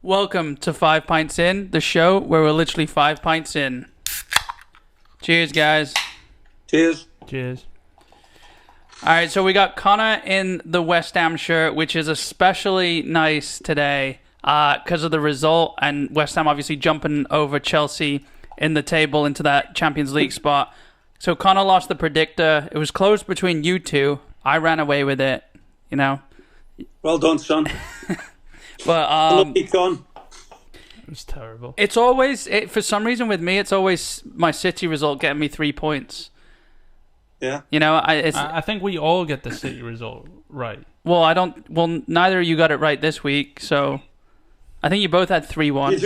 Welcome to 5 Pints In, the show where we're literally 5 pints in. Cheers, guys. Cheers. Cheers. All right, so we got Connor in the West Ham shirt, which is especially nice today because of the result, and West Ham obviously jumping over Chelsea in the table into that Champions League spot. So Connor lost the predictor. It was close between you two. I ran away with it, you know. Well done, son. But Lucky Con. It was terrible. it's always, for some reason with me, it's always my City result getting me 3 points. Yeah. You know, I think we all get the City result right. neither of you got it right this week, so I think you both had 3-1.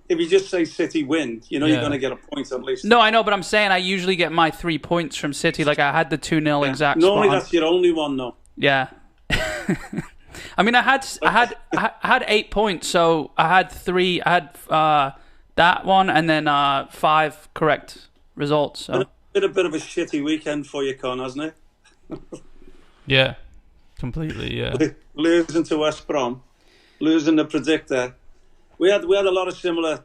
If you just say City win, you know you're going to get a point at least. No, I know, but I'm saying I usually get my 3 points from City. Like I had the 2-0 exact. Normally spot on. that's your only one, though. Yeah. I mean, I had 8 points, so I had 3. I had that one, and then 5 correct results. So. Been a bit of a shitty weekend for you, Con, hasn't it? Yeah, completely. Yeah. Losing to West Brom, losing the predictor. We had a lot of similar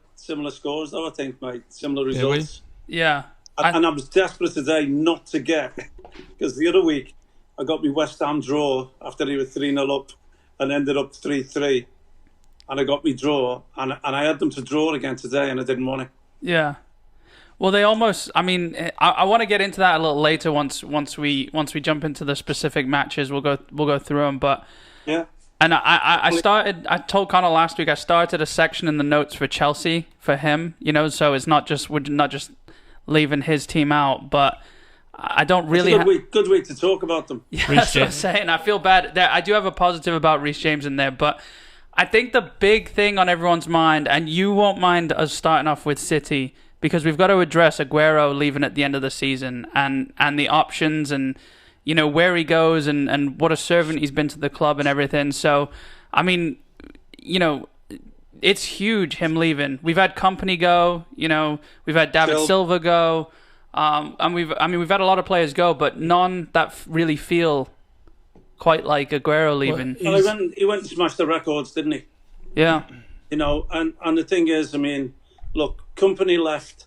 scores, though. I think, mate, similar results. Yeah. And I was desperate today not to get, because the other week I got my West Ham draw after they were 3-0 up and ended up 3-3. And I got me draw, and I had them to draw again today, and I didn't want it. Yeah. Well, they almost. I mean, I want to get into that a little later. Once we jump into the specific matches, we'll go through them. But yeah. And I told Connor last week I started a section in the notes for Chelsea for him. You know, so it's not just we're not just leaving his team out, but I don't really. It's a good week to talk about them. Yeah, that's what I'm saying. I feel bad. I do have a positive about Reece James in there, but I think the big thing on everyone's mind, and you won't mind us starting off with City, because we've got to address Aguero leaving at the end of the season and the options and, you know, where he goes and what a servant he's been to the club and everything. So, I mean, you know, it's huge him leaving. We've had Company go, you know, we've had David Silva go, and we've had a lot of players go, but none that really feel quite like Aguero leaving. Well, he went and smashed the records, didn't he? Yeah. You know, and the thing is, I mean, look, Company left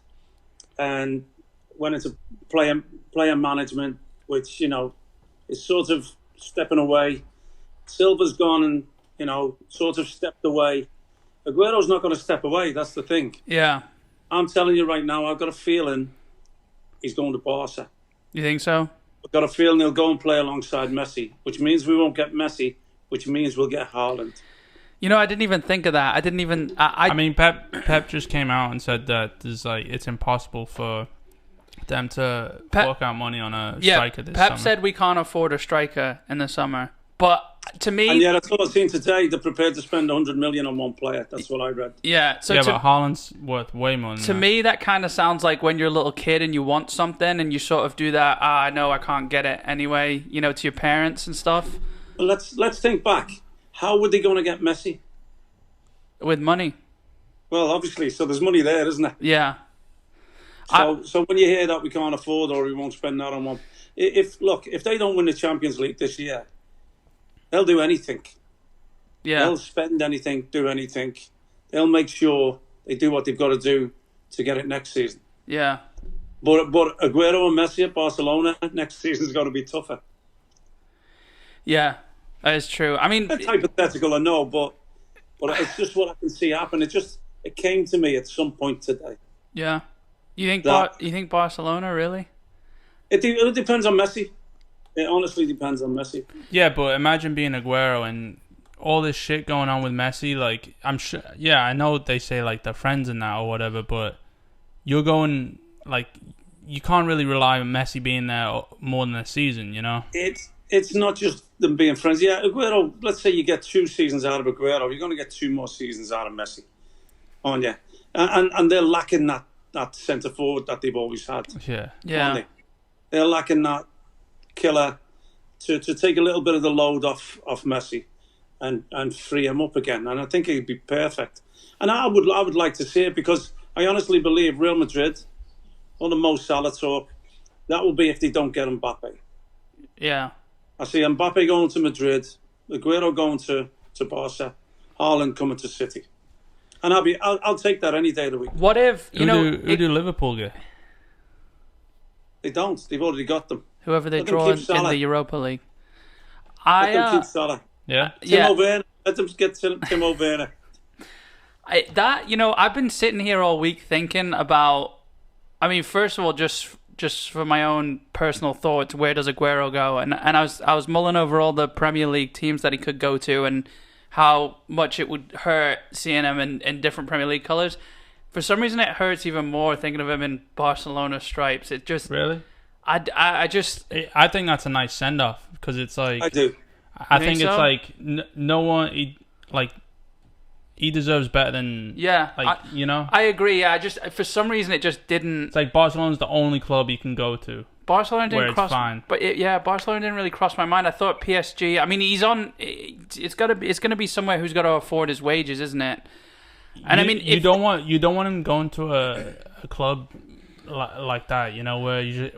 and went into player management, which, you know, is sort of stepping away. Silva's gone and, you know, sort of stepped away. Aguero's not going to step away, that's the thing. Yeah. I'm telling you right now, I've got a feeling he's going to Barca. You think so? I've got a feeling he'll go and play alongside Messi, which means we won't get Messi, which means we'll get Haaland. You know, I didn't even think of that. I didn't even. I mean, Pep just came out and said that it's impossible for them to fork out money on a striker this summer. Pep said we can't afford a striker in the summer. But to me, and yeah, that's what I've seen today. They're prepared to spend 100 million on one player. That's what I read. Yeah. So but Haaland's worth way more than to that. me, that kind of sounds like when you're a little kid and you want something and you sort of do that. I know I can't get it anyway. You know, to your parents and stuff. Well, let's think back. How were they going to get Messi? With money. Well, obviously, so there's money there, isn't there? Yeah. So when you hear that we can't afford or we won't spend that on one, if they don't win the Champions League this year, they'll do anything. Yeah. They'll spend anything, do anything. They'll make sure they do what they've got to do to get it next season. Yeah. But Aguero and Messi at Barcelona next season's got to be tougher. Yeah, that is true. I mean, it's hypothetical, I know, but it's just what I can see happen. It came to me at some point today. Yeah. You think Barcelona, really? It depends on Messi. It honestly depends on Messi. Yeah, but imagine being Aguero and all this shit going on with Messi. Like, I'm sure. Yeah, I know they say like they're friends and that or whatever, but you're going like you can't really rely on Messi being there more than a season. You know. It's not just them being friends. Yeah, Aguero, let's say you get 2 seasons out of Aguero, you're going to get 2 more seasons out of Messi, aren't you? And they're lacking that centre forward that they've always had. Yeah. Yeah. They're lacking that killer to take a little bit of the load off Messi and free him up again. And I think he'd be perfect. And I would like to see it, because I honestly believe Real Madrid, all the Mo Salah talk, that will be if they don't get Mbappe. Yeah. I see Mbappe going to Madrid, Aguero going to Barca, Haaland coming to City. And I'll take that any day of the week. What if Who do Liverpool get? They don't. They've already got them. whoever they Let them draw keep in Salah. the Europa League? Let them keep Salah. Yeah. Timo Werner. Let them get Timo Werner. I've been sitting here all week thinking about. I mean, first of all, just for my own personal thoughts, where does Aguero go? And I was mulling over all the Premier League teams that he could go to and how much it would hurt seeing him in different Premier League colours. For some reason, it hurts even more thinking of him in Barcelona stripes. It just Really? I I think that's a nice send off because it's like I do. I think so? it's like no one he deserves better than I agree. Yeah, I just for some reason it just didn't. It's like Barcelona's the only club you can go to. Barcelona where didn't it's cross, fine. But Barcelona didn't really cross my mind. I thought PSG. I mean, he's on. It's gonna be somewhere who's got to afford his wages, isn't it? And you don't want him going to a club like that,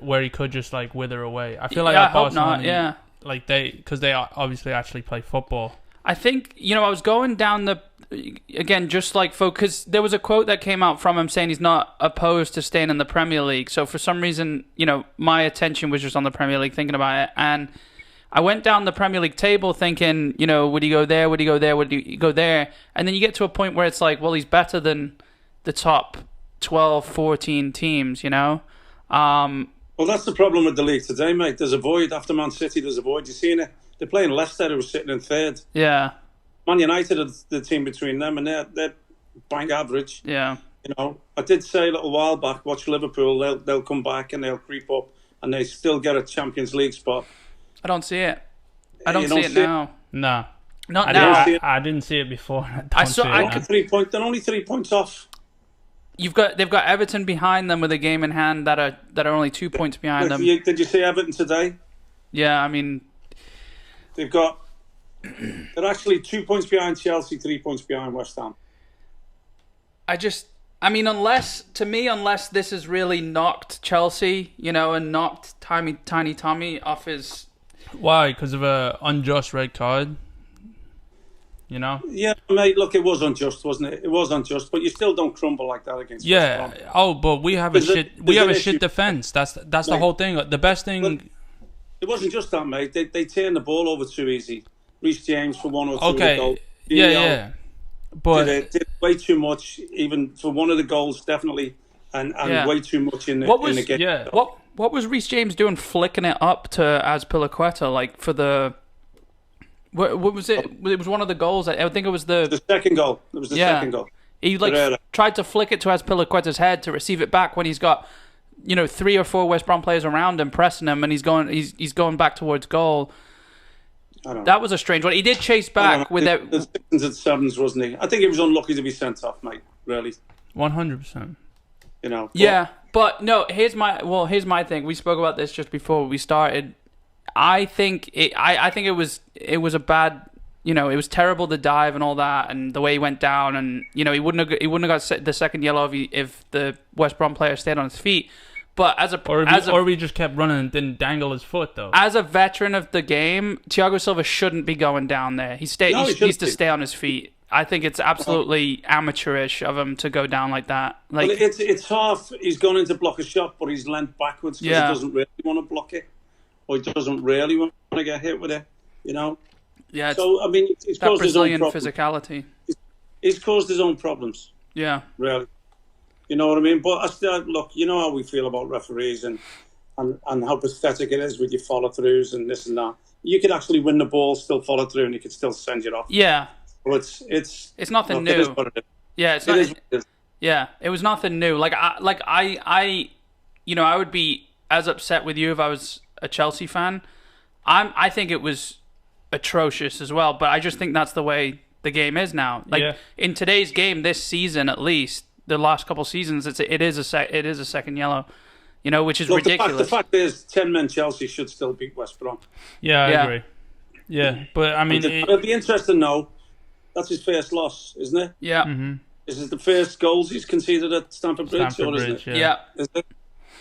where he could just like wither away. I feel like I at hope Barcelona, not. Yeah, like because they obviously actually play football. I think I was going down just like because there was a quote that came out from him saying he's not opposed to staying in the Premier League. So for some reason, my attention was just on the Premier League thinking about it, and I went down the Premier League table thinking, would he go there? Would he go there? Would he go there? And then you get to a point where it's like, well, he's better than the top 12, 14 teams, Well, that's the problem with the league today, mate. There's a void. After Man City, there's a void. You seen it? They're playing Leicester, who was sitting in third. Yeah. Man United are the team between them, and they're bang average. Yeah. I did say a little while back, watch Liverpool. They'll come back and they'll creep up, and they still get a Champions League spot. I don't see it. I don't You see don't it see it? now. No, Not now. I didn't see it before. They're only 3 points off. They've got Everton behind them with a game in hand that are only 2 points behind them. Did you see Everton today? Yeah, I mean, they're actually 2 points behind Chelsea, 3 points behind West Ham. unless this has really knocked Chelsea, and knocked Tiny Tommy off his. Why? Because of a unjust red card. Yeah, mate. Look, it was unjust, wasn't it? It was unjust, but you still don't crumble like that against. Yeah. West Brom. Oh, but we have a shit defense. That's the whole thing. The best thing. But it wasn't just that, mate. They turned the ball over too easy. Reece James for one or two of the goals. Yeah. But did way too much, even for one of the goals, definitely, and way too much in the game. Yeah. What was Reece James doing, flicking it up to Azpilicueta, like for the? What was it? It was one of the goals. I think it was the second goal. It was the second goal. He tried to flick it to Azpilicueta's head to receive it back when he's got 3 or 4 West Brom players around him pressing him, and he's going back towards goal. That was a strange one. He did chase back with it. The 6s and 7s, wasn't he? I think he was unlucky to be sent off, mate. Really. 100%. But no. Here's my thing. We spoke about this just before we started. I think it was a bad. It was terrible, the dive and all that, and the way he went down, and he wouldn't have got the second yellow if the West Brom player stayed on his feet. But or we just kept running and didn't dangle his foot though. As a veteran of the game, Thiago Silva shouldn't be going down there. He needs to stay on his feet. I think it's absolutely amateurish of him to go down like that. Like it's half. He's gone in to block a shot, but he's leant backwards because he doesn't really want to block it, or he doesn't really want to get hit with it. Yeah. So it's that caused Brazilian his own physicality. He's caused his own problems. Yeah. Really. You know what I mean? But I still look. You know how we feel about referees and how pathetic it is with your follow throughs and this and that. You could actually win the ball, still follow through, and he could still send you off. Yeah. But it's nothing new. It is what it is. Yeah, it's not. Yeah, it was nothing new. I would be as upset with you if I was a Chelsea fan. I think it was atrocious as well, but I just think that's the way the game is now. In today's game, this season at least, the last couple seasons, it is a second yellow, which is ridiculous. The fact is, 10 men Chelsea should still beat West Brom. Yeah, I agree. Yeah, but I mean, it'll be interesting to know. That's his first loss, isn't it? Yeah. Mm-hmm. Is it the first goals he's conceded at Stamford Bridge? Stamford Bridge, yeah. Is it?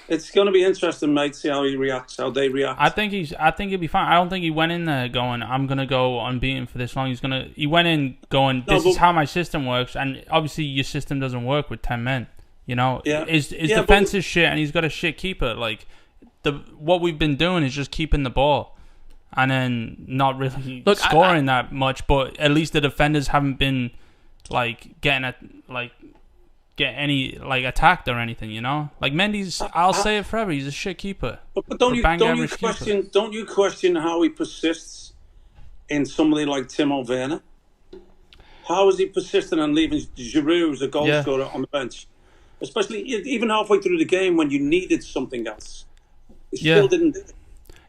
It's going to be interesting, mate. See how he reacts, how they react. I think he'll be fine. I don't think he went in there going, "I'm gonna go unbeaten for this long." He went in going, "This is how my system works," and obviously your system doesn't work with 10 men. You know, his defense is shit, and he's got a shit keeper. Like what we've been doing is just keeping the ball, and then not really scoring that much. But at least the defenders haven't been like getting attacked or anything, you know? Like Mendy's, I'll say it forever, he's a shit keeper. But don't you question how he persists in somebody like Timo Werner? How is he persistent and leaving Giroud as a goal scorer on the bench? Especially even halfway through the game when you needed something else. He still didn't do it.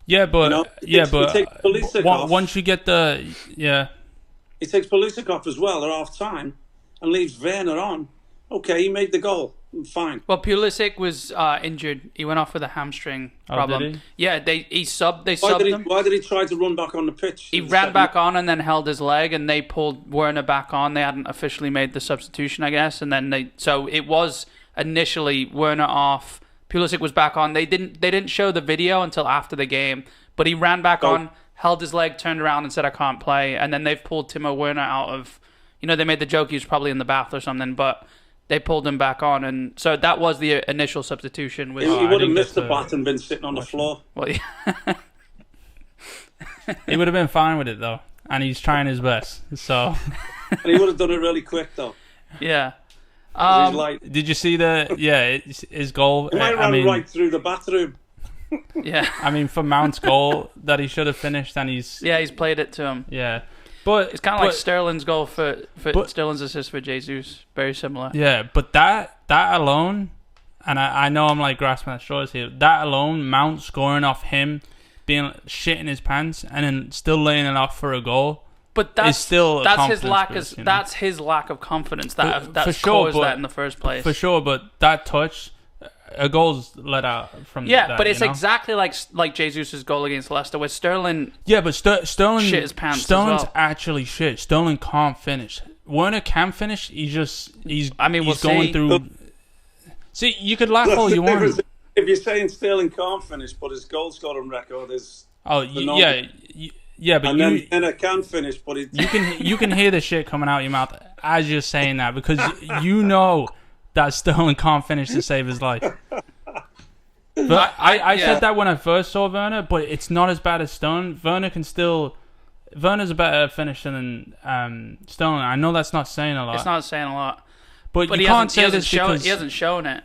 Yeah, but he takes once you get he takes Pulisic off as well at half time and leaves Werner on. Okay, he made the goal. Fine. Well, Pulisic was injured. He went off with a hamstring problem. Did he? Yeah, they subbed him. Why did he try to run back on the pitch? He ran back on and then held his leg, and they pulled Werner back on. They hadn't officially made the substitution, I guess, and then so it was initially Werner off. Pulisic was back on. They didn't show the video until after the game, but he ran back on, held his leg, turned around, and said, "I can't play." And then they've pulled Timo Werner out of. They made the joke he was probably in the bath or something, but. They pulled him back on, and so that was the initial substitution. He would have missed the bat and been sitting on the floor. Well, yeah. He would have been fine with it, though, and he's trying his best. So, and he would have done it really quick, though. Yeah. Did you see his goal? He might have run right through the bathroom. Yeah. I mean, for Mount's goal that he should have finished, and he's played it to him. Yeah. But it's kind of like Sterling's goal for Sterling's assist for Jesus. Very similar. Yeah, but that alone, and I know I'm like grasping at straws here. That alone, Mount scoring off him, being shit in his pants, and then still laying it off for a goal. But that's his lack of confidence that caused that in the first place. For sure, but that touch. A goal's let out from but it's exactly like Jesus' goal against Leicester, where Sterling. Yeah, but Sterling shit his pants. Sterling's as well. actually shit. Sterling can't finish. Werner can finish. He's going through. See, you could laugh all you want. If you're saying Sterling can't finish, but his goal scoring record is. Yeah, but and I can finish, but you can hear the shit coming out your mouth as you're saying that because you know. That Sterling can't finish to save his life. But I said that when I first saw Werner, but it's not as bad as Sterling. Werner's a better finisher than Sterling. I know that's not saying a lot. It's not saying a lot. But you can't say this because he hasn't shown it.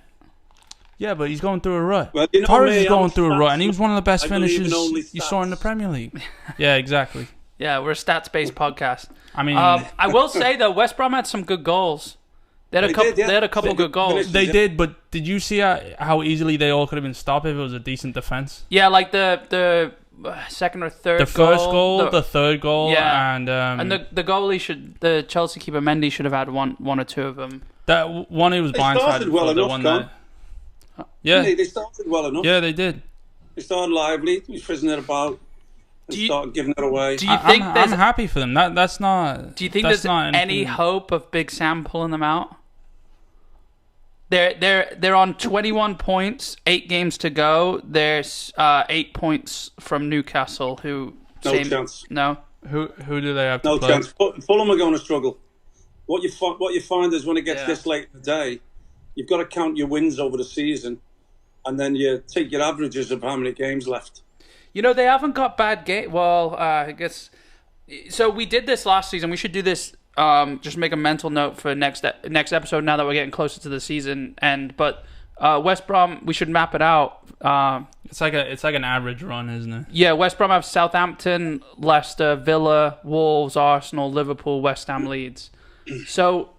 Yeah, but he's going through a rut. Well, Torres is going through a rut, and he was one of the best finishers you saw in the Premier League. Yeah, exactly. Yeah, we're a stats-based podcast. I mean... I will say, though, West Brom had some good goals. They had a couple good goals. They did, but did you see how easily they all could have been stopped if it was a decent defense? Yeah, like the second or third goal. The first goal, the third goal, and the goalie the Chelsea keeper Mendy should have had one or two of them. That one he was blindsided well the one that. Yeah, they started well enough. Yeah, they did. They started lively. He was fizzing it about. Started giving it away. Do you think I'm happy for them. That's not. Do you think there's any hope of Big Sam pulling them out? They're on 21 points, 8 games to go. There's 8 points from Newcastle, who chance. No. Who do they have to play? No chance. Fulham are going to struggle. What you find is when it gets this late in the day, you've got to count your wins over the season, and then you take your averages of how many games left. They haven't got bad games. Well, I guess. So we did this last season. We should do this. Just make a mental note for next episode. Now that we're getting closer to the season, but West Brom, we should map it out. It's like an average run, isn't it? Yeah, West Brom have Southampton, Leicester, Villa, Wolves, Arsenal, Liverpool, West Ham, Leeds. So,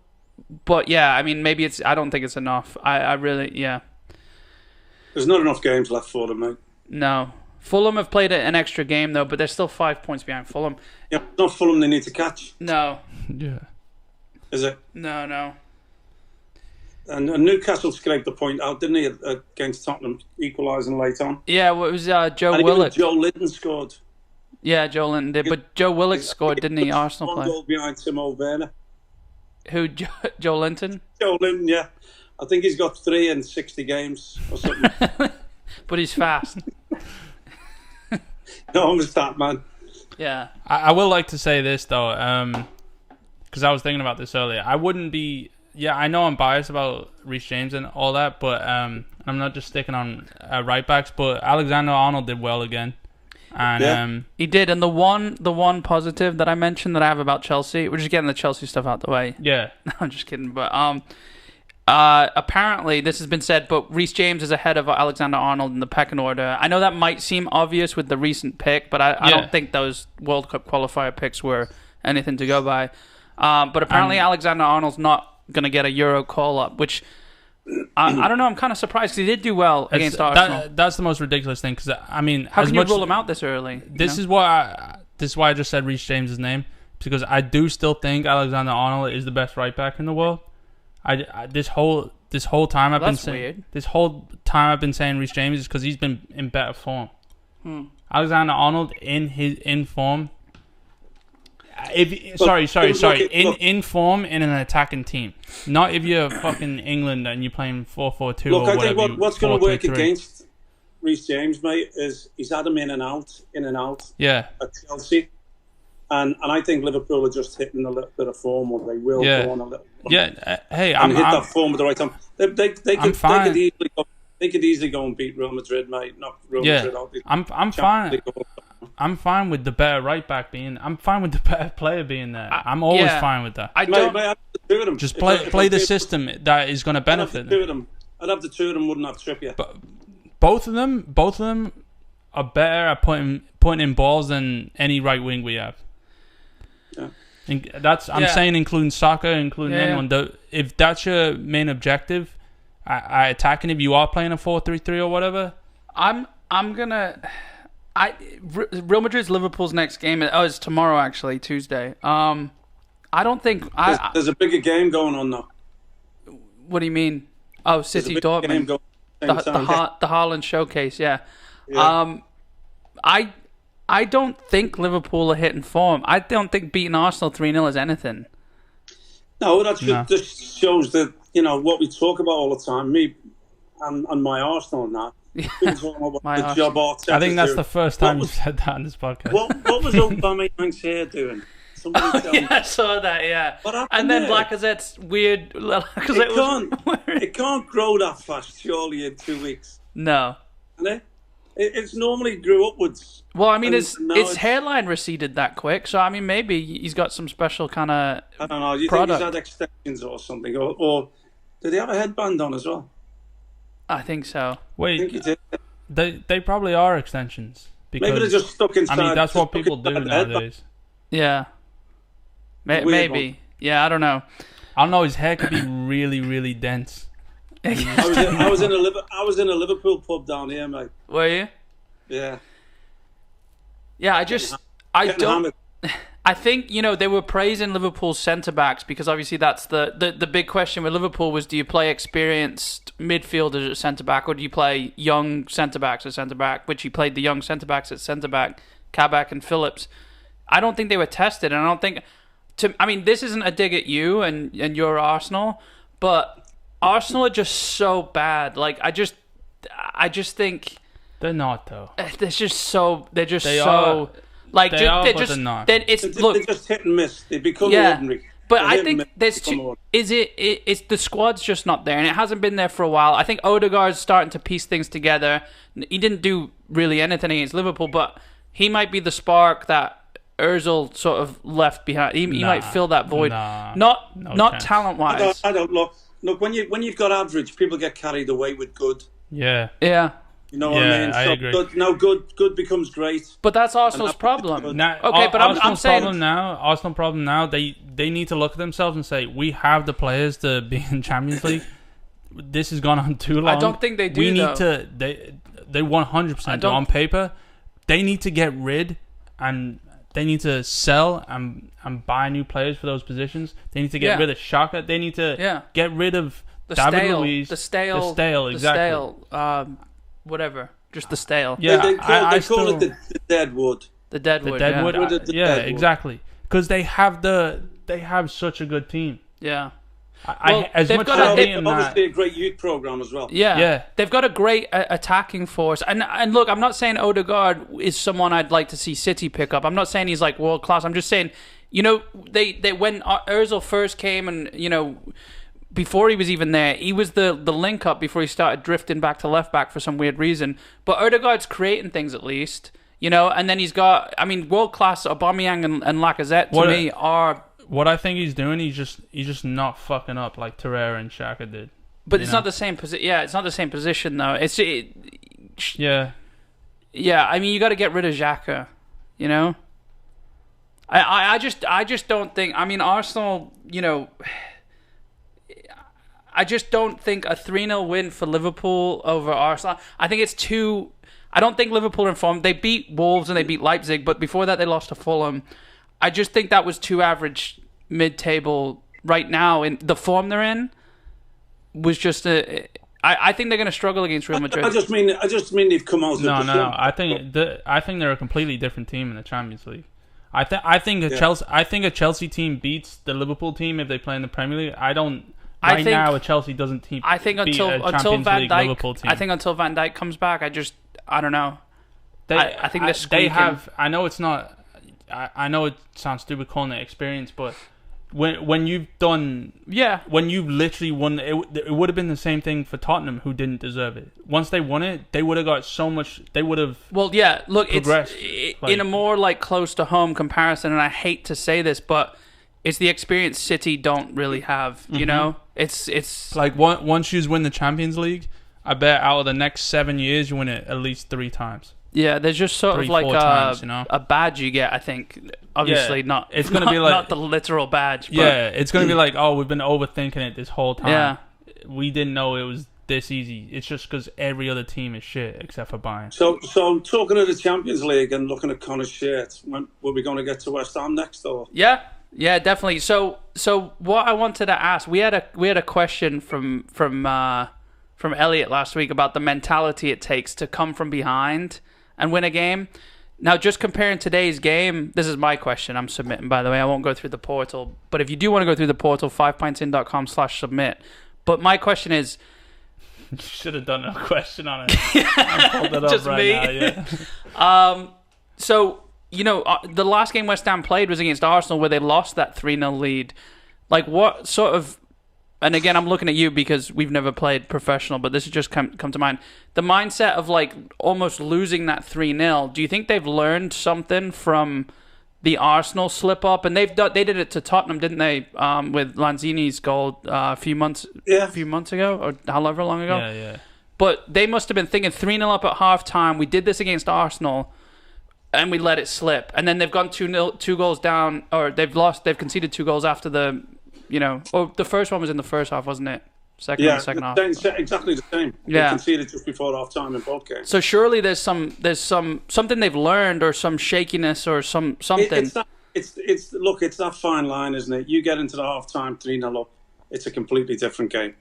but yeah, I mean, maybe I don't think it's enough. I really, yeah. There's not enough games left for them, mate. No. Fulham have played an extra game, though, but they're still 5 points behind Fulham. Yeah, not Fulham they need to catch. No. Yeah. Is it? No. And Newcastle scraped the point out, didn't he, against Tottenham, equalising late on? Yeah, well, it was Joe Willock. Joe Linton scored. Yeah, Joe Linton did, but Joe Willock scored, didn't he? Arsenal player. 1 goal behind Timo Werner. Who, Joe Linton? Joe Linton, yeah. I think he's got 3 in 60 games or something. But he's fast. No, I'm a stat man. Yeah. I will like to say this though, because I was thinking about this earlier. I wouldn't be. Yeah, I know I'm biased about Reece James and all that, but I'm not just sticking on right backs. But Alexander Arnold did well again, and he did. And the one positive that I mentioned that I have about Chelsea, we're just getting the Chelsea stuff out the way. Yeah, No, I'm just kidding. But apparently this has been said, but Reece James is ahead of Alexander Arnold in the pecking order. I know that might seem obvious with the recent pick, but I don't think those World Cup qualifier picks were anything to go by. But apparently Alexander Arnold's not going to get a Euro call-up, which I don't know. I'm kind of surprised because he did do well against Arsenal. That's the most ridiculous thing, because, I mean... How can you rule him out this early? This is why I just said Reece James' name, because I do still think Alexander Arnold is the best right-back in the world. This whole time I've been saying... Weird. This whole time I've been saying Reece James is because he's been in better form. Alexander Arnold in form... In form in an attacking team, not if you're fucking England and you're playing 4-4-2 Look, or I whatever. think what's going to work against Reece James, mate, is he's had him in and out. Yeah. At Chelsea, and I think Liverpool are just hitting a little bit of form, or they will go on a little. Yeah. Hey, I'm hit that form at the right time. They could easily go and beat Real Madrid, mate. Not Real Madrid. I'm fine. I'm fine with the better right back being. I'm fine with the better player being there. I'm always fine with that. I don't. Mate, them. Just play the system that is going to benefit them. I'd have the 2 of them. Wouldn't have Trippier. But both of them are better at putting in balls than any right wing we have. Yeah. And I'm saying including Saka, including anyone. If that's your main objective, attacking. If you are playing a 4-3-3 or whatever, I'm gonna. Real Madrid's Liverpool's next game. It's tomorrow, actually, Tuesday. I don't think there's a bigger game going on now. What do you mean? Oh, City Dortmund. The Haaland Showcase. Yeah. I don't think Liverpool are hitting form. I don't think beating Arsenal 3-0 is anything. No, that just shows that what we talk about all the time. Me and my Arsenal and that. I think that's the first time you said that on this podcast. What was Aubameyang's hair doing? I saw that. Yeah, and then Lacazette's weird. It can't grow that fast, surely, in 2 weeks. No, it's normally grew upwards. Well, I mean, his hairline receded that quick, so I mean, maybe he's got some special kind of. I don't know. Do you think he's had extensions or something, or did he have a headband on as well? I think so. Wait, I think he did. They probably are extensions. Because, maybe they're just stuck inside. I mean, that's what people do nowadays. Yeah. Maybe. Yeah, I don't know. I don't know. His hair could be really, really dense. I was in a Liverpool pub down here, mate. Were you? Yeah. Yeah, I think, they were praising Liverpool's centre-backs because obviously that's the big question with Liverpool was, do you play experienced midfielders at centre-back or do you play young centre-backs at centre-back, which he played the young centre-backs at centre-back, Kabak and Phillips. I don't think they were tested, and I don't think... this isn't a dig at you and your Arsenal, but Arsenal are just so bad. Like, I just think... They're not, though. They're just so... They are, but they're not. They're just hit and miss. They become ordinary. But I think there's it's the squad's just not there, and it hasn't been there for a while. I think Odegaard's starting to piece things together. He didn't do really anything against Liverpool, but he might be the spark that Ozil sort of left behind. He might fill that void. Not talent wise. I don't look. Look, when you've got average, people get carried away with good. Yeah. Yeah. You know what I mean? I agree. Good becomes great. But that's Arsenal's problem. I'm saying Arsenal problem now. They need to look at themselves and say, we have the players to be in Champions League. This has gone on too long. I don't think they do. We need to. They 100% on paper. They need to get rid and they need to sell and buy new players for those positions. They need to get rid of Xhaka. They need to get rid of David Luiz. The stale. Whatever, just the stale. Yeah, they call it the dead wood. The dead wood. Exactly. Because they have such a good team. Yeah, As they've much got as a- being obviously a great youth program as well. Yeah. They've got a great attacking force. And look, I'm not saying Odegaard is someone I'd like to see City pick up. I'm not saying he's like world class. I'm just saying, they when Ozil first came and, before he was even there, he was the link up before he started drifting back to left back for some weird reason. But Odegaard's creating things at least, and then he's got, world class Aubameyang and Lacazette to me are. What I think he's doing, he's just not fucking up like Torreira and Xhaka did. But it's not the same position. Yeah, it's not the same position though. Yeah. Yeah, you got to get rid of Xhaka, I just don't think. Arsenal, I just don't think a 3-0 win for Liverpool over Arsenal. I think it's too. I don't think Liverpool are in form. They beat Wolves and they beat Leipzig, but before that they lost to Fulham. I just think that was too average mid-table right now. In the form they're in was just a. I think they're going to struggle against Real Madrid. I just mean they've come out. No. I think they're a completely different team in the Champions League. I think a Chelsea team beats the Liverpool team if they play in the Premier League. I think a Chelsea doesn't beat a Champions League Liverpool team. I think until Van Dijk comes back, I don't know. I think they have. I know it's not. I know it sounds stupid calling it experience, but when you've done, when you've literally won, it would have been the same thing for Tottenham, who didn't deserve it. Once they won it, they would have got so much. They would have. Well, yeah. Look, progressed. It's in a more close to home comparison, and I hate to say this, but it's the experience City don't really have. Mm-hmm. It's like once you win the Champions League, I bet out of the next 7 years you win it at least 3 times. Yeah, there's just sort of like a badge you get, I think. Obviously, not. It's going to be like not the literal badge. But, it's going to be like, oh, we've been overthinking it this whole time. Yeah, we didn't know it was this easy. It's just because every other team is shit except for Bayern. So talking of the Champions League and looking at Connor's shirt, were we going to get to West Ham next, or? Yeah, definitely. So what I wanted to ask, we had a question from Elliot last week about the mentality it takes to come from behind and win a game. Now, just comparing today's game, this is my question I'm submitting, by the way. I won't go through the portal. But if you do want to go through the portal, 5pointsin.com/submit. But my question is... You should have done a question on it. I pulled it up just right me. now, yeah. So, the last game West Ham played was against Arsenal, where they lost that 3-0 lead. Like, what sort of... And again, I'm looking at you because we've never played professional, but this has just come to mind. The mindset of almost losing that 3-0. Do you think they've learned something from the Arsenal slip up? And they did it to Tottenham, didn't they? With Lanzini's goal a few months ago, or however long ago. Yeah. But they must have been thinking 3-0 up at halftime. We did this against Arsenal, and we let it slip. And then they've gone 2 goals down, or they've conceded 2 goals after the. The first one was in the first half, wasn't it? Second half. Exactly the same. Yeah. They conceded just before half time in both games. So surely there's something they've learned, or some shakiness, or something. It's that fine line, isn't it? You get into the half time 3-0 up, it's a completely different game.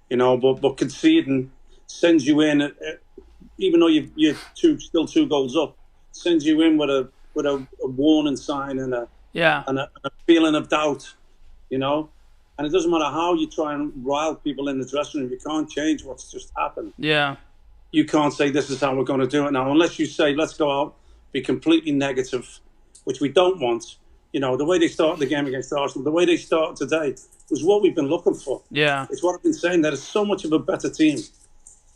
But conceding sends you in, even though you're still 2 goals up, sends you in with a warning sign and a feeling of doubt. And it doesn't matter how you try and rile people in the dressing room, you can't change what's just happened. Yeah. You can't say this is how we're going to do it now, unless you say let's go out, be completely negative, which we don't want. The way they started the game against Arsenal, the way they started today was what we've been looking for. Yeah. It's what I've been saying, that it's so much of a better team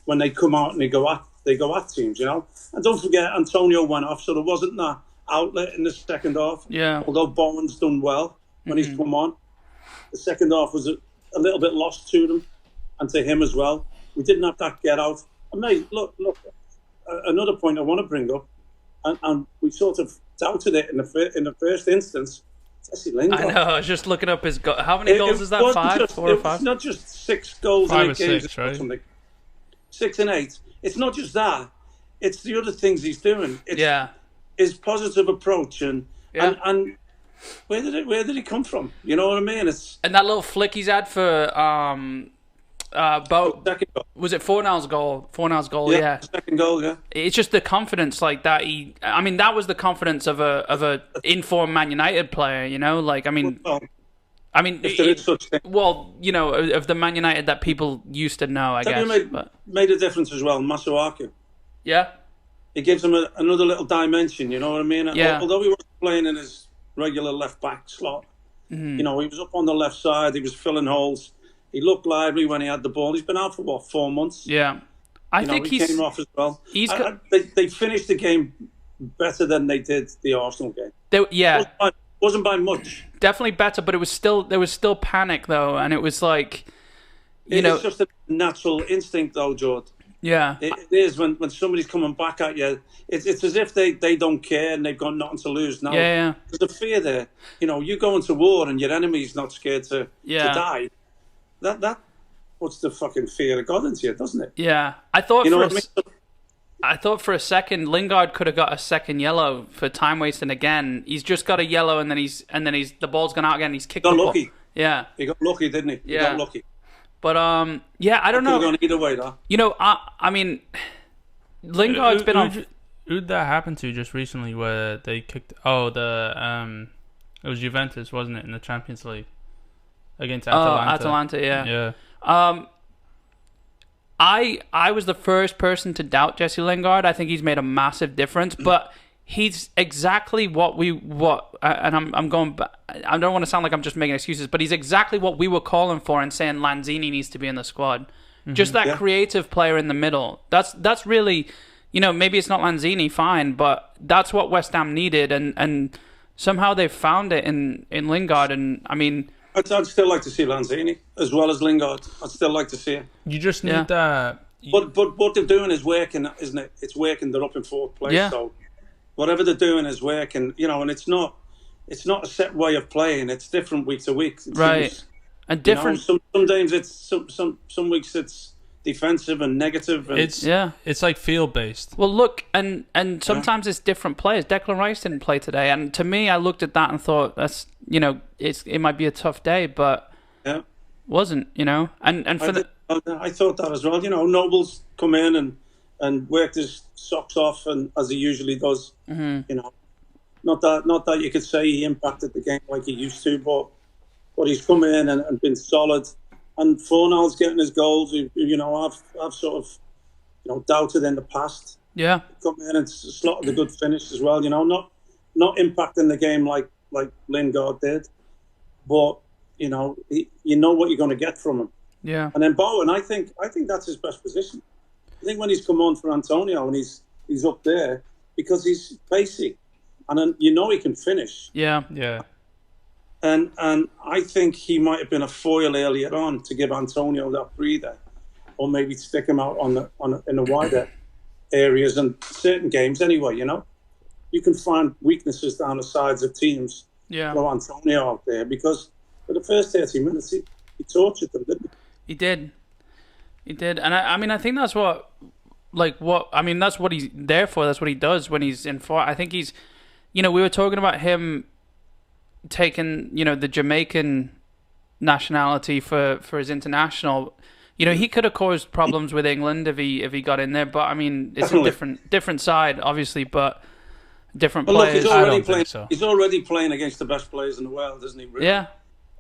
when they come out and they go at teams, And don't forget, Antonio went off, so there wasn't that outlet in the second half. Yeah. Although Bowen's done well when he's come on. The second half was a little bit lost to them and to him as well. We didn't have that get out. And mate, look, another point I want to bring up, and we sort of doubted it in the first instance. Jesse Lingard. I know. I was just looking up his goal. How many goals is that? 4 or 5? It's not just 6 goals 5 in 8 games 6, right? or something. 6 and 8. It's not just that. It's the other things he's doing. It's his positive approach and where did he come from? You know what I mean? And that little flick he's had for was it Fornal's goal? Fornal's goal, yeah. Second goal, yeah. It's just the confidence that that was the confidence of a informed Man United player, I mean, if there is such thing. Well, of the Man United that people used to know, I guess. Made a difference as well, Masuaku. Yeah. It gives him another little dimension, you know what I mean? Yeah. Although he wasn't playing in his regular left-back slot, he was up on the left side, he was filling holes. He looked lively when he had the ball. He's been out for, 4 months? Yeah. I think he came off as well. They finished the game better than they did the Arsenal game. Wasn't by much. Definitely better, but there was still panic though, and it was like, it's just a natural instinct though, George. Yeah, it is when somebody's coming back at you. It's as if they don't care and they've got nothing to lose now. Yeah. There's a fear there. You go into war and your enemy's not scared to die. That puts the fucking fear of God into you, doesn't it? Yeah, I thought for a second Lingard could have got a second yellow for time wasting again. He's just got a yellow and then the ball's gone out again. He's kicked. Got lucky. Yeah, he got lucky, didn't he? Yeah, he got lucky. But I don't know. Could have gone either way, though. I mean, Lingard's been on. Who'd that happen to just recently? Where they kicked? It was Juventus, wasn't it, in the Champions League against Atalanta? Atalanta, yeah. Yeah. I was the first person to doubt Jesse Lingard. I think he's made a massive difference, but he's exactly and I'm going back. I don't want to sound like I'm just making excuses, but he's exactly what we were calling for and saying Lanzini needs to be in the squad. Mm-hmm. Just that creative player in the middle. That's really, maybe it's not Lanzini, fine, but that's what West Ham needed, and somehow they've found it in Lingard. And I mean, I'd still like to see Lanzini as well as Lingard. I'd still like to see it. You just need that. But what they're doing is working, isn't it? It's working. They're up in fourth place. Yeah. So whatever they're doing is working. And it's not a set way of playing. It's different week to week. Right. And different. Some days it's some weeks it's defensive and negative. And it's like field based. Well, look, and sometimes it's different players. Declan Rice didn't play today, and to me, I looked at that and thought that's it might be a tough day, but wasn't and I thought that as well. Noble's come in and worked his socks off, and as he usually does. Mm-hmm. Not that you could say he impacted the game like he used to, but he's come in and been solid. And Fornal's getting his goals. I've sort of doubted in the past. Yeah, come in and slotted a good finish as well. Not impacting the game like Lingard did, but you know what you're going to get from him. Yeah. And then Bowen, I think that's his best position. I think when he's come on for Antonio and he's up there because he's basic, and then he can finish. Yeah. Yeah. And I think he might have been a foil earlier on to give Antonio that breather, or maybe stick him out in the wider areas and certain games anyway. You can find weaknesses down the sides of teams. Yeah. Throw Antonio out there because for the first 30 minutes he tortured them, didn't he? He did, and I think that's that's what he's there for. That's what he does when he's in form. I think he's, we were talking about him taking, the Jamaican nationality for his international. He could have caused problems with England if he got in there, but I mean, it's Definitely. a different side, obviously, but different But look, players. he's I already don't playing. think so. He's already playing against the best players in the world, isn't he? Really? Yeah,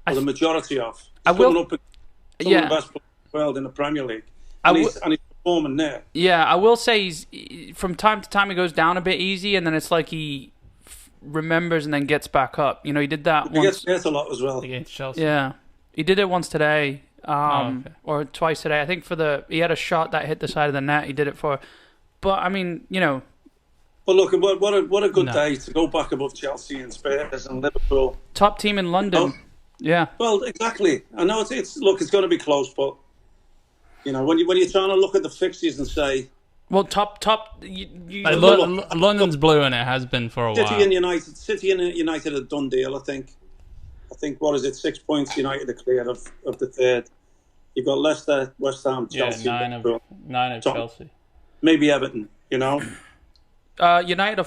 Or the majority of. He's I will- coming up against some of the best players in the world in the Premier League, and he's performing there. Yeah, I will say he's from time to time he goes down a bit easy, and then it's like he remembers and then gets back up. He did that He once. gets a lot as well. Against Chelsea. Yeah, he did it once today, okay. or twice today. I think he had a shot that hit the side of the net. He did it for, but I mean, But look, what a good day to go back above Chelsea and Spurs and Liverpool. top team in London. Oh. Yeah. Well, exactly. I know it's going to be close, but when you're trying to look at the fixtures and say, Well, top. London's blue, and it has been for a while. City and United a done deal. I think what is it? 6 points. United are clear of the third. You've got Leicester, West Ham, Chelsea, nine of Chelsea. maybe Everton. United are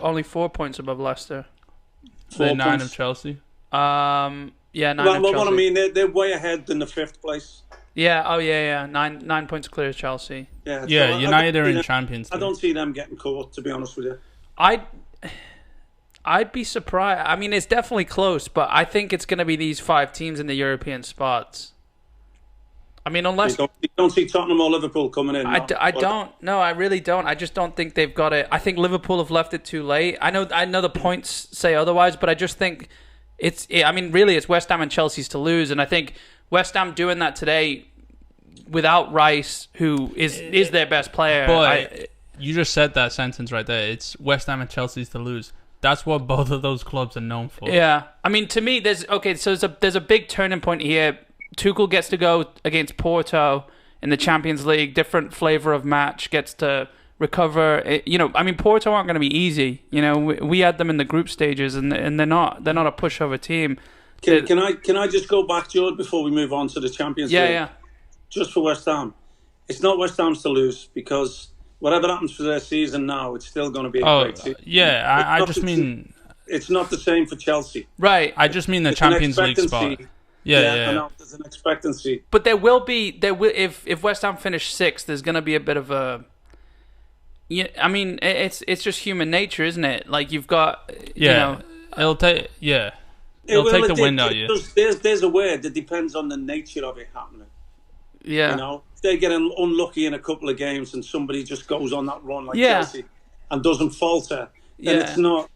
only 4 points above Leicester. They're 9 points. of Chelsea. Yeah, 9 Well, of Chelsea. what I mean, they're way ahead in the fifth place. Yeah. Oh, yeah. 9 points clear of Chelsea. Yeah. Yeah, so United are in them- Champions League. I don't see them getting caught, to be honest with you. I I'd be surprised. I mean, it's definitely close, but I think it's going to be these 5 teams in the European spots. I mean, unless... You don't see Tottenham or Liverpool coming in? I don't. No, I really don't. I just don't think they've got it. I think Liverpool have left it too late. I know the points say otherwise, but I just think really, it's West Ham and Chelsea's to lose, and I think West Ham doing that today without Rice, who is their best player... But you just said that sentence right there. It's West Ham and Chelsea's to lose. That's what both of those clubs are known for. Yeah. I mean, to me, there's a big turning point here. Tuchel gets to go against Porto in the Champions League, different flavor of match, gets to recover. Porto aren't going to be easy. We had them in the group stages, and they're not a pushover team. Can I just go back, George, before we move on to the Champions League? Yeah. Just for West Ham, it's not West Ham's to lose, because whatever happens for their season now, it's still going to be a great season. Yeah, I just mean... It's not the same for Chelsea. Right. I just mean the Champions League spot. Yeah. I know, there's an expectancy. But there will if West Ham finish 6th, there's going to be a bit of a... Yeah, I mean, it's just human nature, isn't it? Like, you've got... It'll take... Yeah. It'll take the wind out of you. There's a word that depends on the nature of it happening. Yeah. If they get unlucky in a couple of games and somebody just goes on that run like Chelsea and doesn't falter, then it's not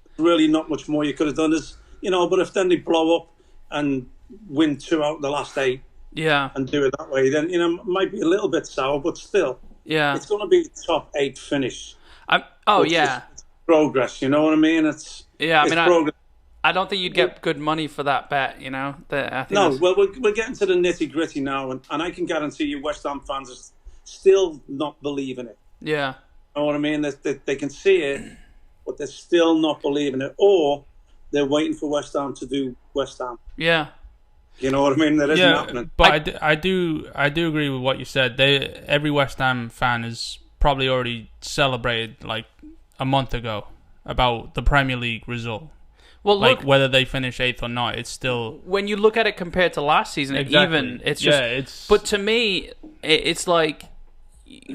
much more you could have done. But if then they blow up and win 2 out of the last 8 and do it that way, then, it might be a little bit sour, but still, it's going to be a top 8 finish. It's progress, you know what I mean? It's progress. I don't think you'd get good money for that bet, Well, we're getting to the nitty-gritty now, and I can guarantee you West Ham fans are still not believing it. Yeah. You know what I mean? They can see it, but they're still not believing it, or they're waiting for West Ham to do West Ham. Yeah. You know what I mean? That isn't happening. But I do agree with what you said. Every West Ham fan has probably already celebrated like a month ago about the Premier League result. Well, look, whether they finish 8th or not, it's still... When you look at it compared to last season, it's just... But to me, it's like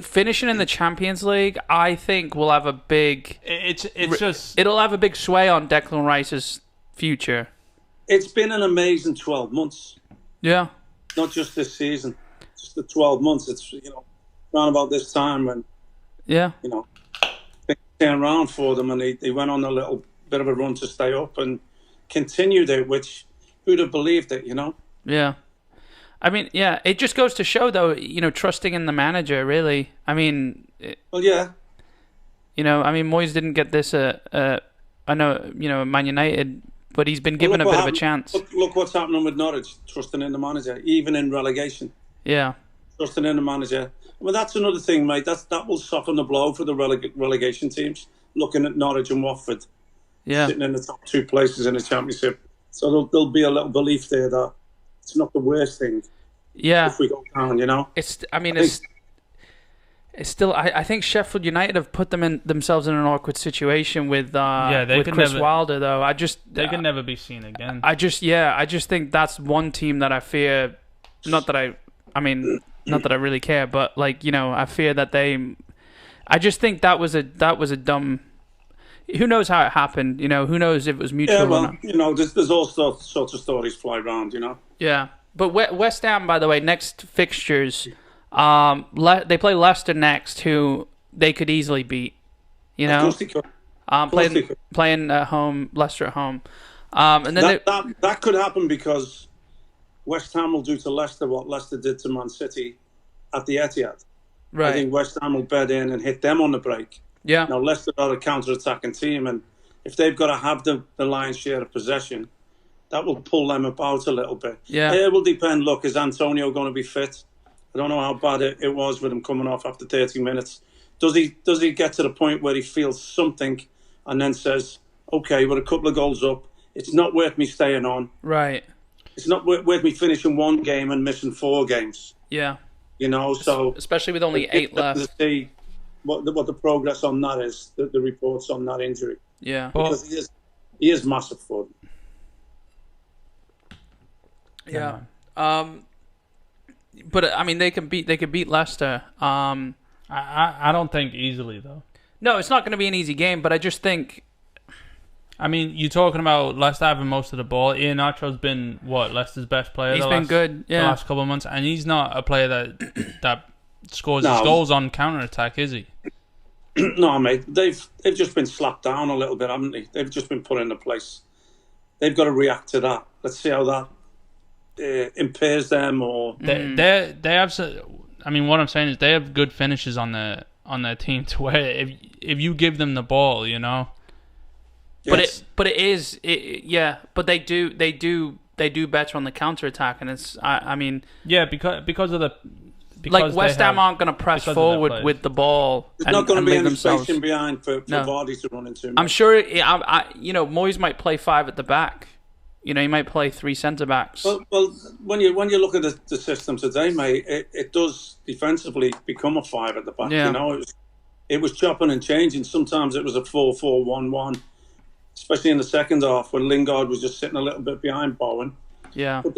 finishing in the Champions League, I think will have a big... It'll have a big sway on Declan Rice's future. It's been an amazing 12 months. Yeah. Not just this season. Just the 12 months. It's, around about this time when... Yeah. Things came around for them, and they went on a little... bit of a run to stay up and continued it, which who'd have believed it, Yeah. I mean, yeah, it just goes to show, though, trusting in the manager, really. I mean... Moyes didn't get this I know, Man United, but he's been given a bit of a chance. Look what's happening with Norwich, trusting in the manager, even in relegation. Yeah. Trusting in the manager. Well, that's another thing, mate. That will soften the blow for the relegation teams, looking at Norwich and Watford. Yeah. Sitting in the top 2 places in the Championship. So there'll be a little belief there that it's not the worst thing. Yeah. If we go down, It's still... I think Sheffield United have put themselves in an awkward situation with Chris Wilder, though. They can never be seen again. I just think that's one team that I fear... Not that I really care, but, I fear that they... I just think that was a dumb... Who knows how it happened? Who knows if it was mutual or not? There's all sorts of stories fly around, Yeah. But West Ham, by the way, next fixtures, they play Leicester next, who they could easily beat. Playing at home, Leicester at home. And then that could happen because West Ham will do to Leicester what Leicester did to Man City at the Etihad. Right. I think West Ham will bed in and hit them on the break. Yeah. Now, Leicester are a counter-attacking team, and if they've got to have the lion's share of possession, that will pull them about a little bit. Yeah. It will depend. Look, is Antonio going to be fit? I don't know how bad it was with him coming off after 30 minutes. Does he get to the point where he feels something and then says, okay, we're a couple of goals up. It's not worth me staying on. Right. It's not worth me finishing 1 game and missing 4 games. Yeah. So... Especially with only 8 left. See what the progress on that is, the reports on that injury. Yeah. Because he is massive for them. Yeah. But they could beat Leicester. I don't think easily though. No, it's not going to be an easy game. But I just think I mean, you're talking about Leicester having most of the ball. Ian Nacho's been Leicester's best player. He's been good, the last couple of months, and he's not a player that scores his goals on counter attack, is he? No, mate. They've just been slapped down a little bit, haven't they? They've just been put into place. They've got to react to that. Let's see how that impairs them. Or they have. I mean, what I'm saying is they have good finishes on their team to where if you give them the ball, you know. Yes. But they do better on the counter attack, and it's I mean because of the. Like West Ham aren't going to press forward with the ball. There's not going to be any space in behind for Vardy to run into. I'm sure. Moyes might play 5 at the back. He might play 3 centre backs. Well, when you look at the system today, mate, it does defensively become a 5 at the back. Yeah. It was chopping and changing. Sometimes it was a 4-4-1-1, especially in the second half when Lingard was just sitting a little bit behind Bowen. Yeah, but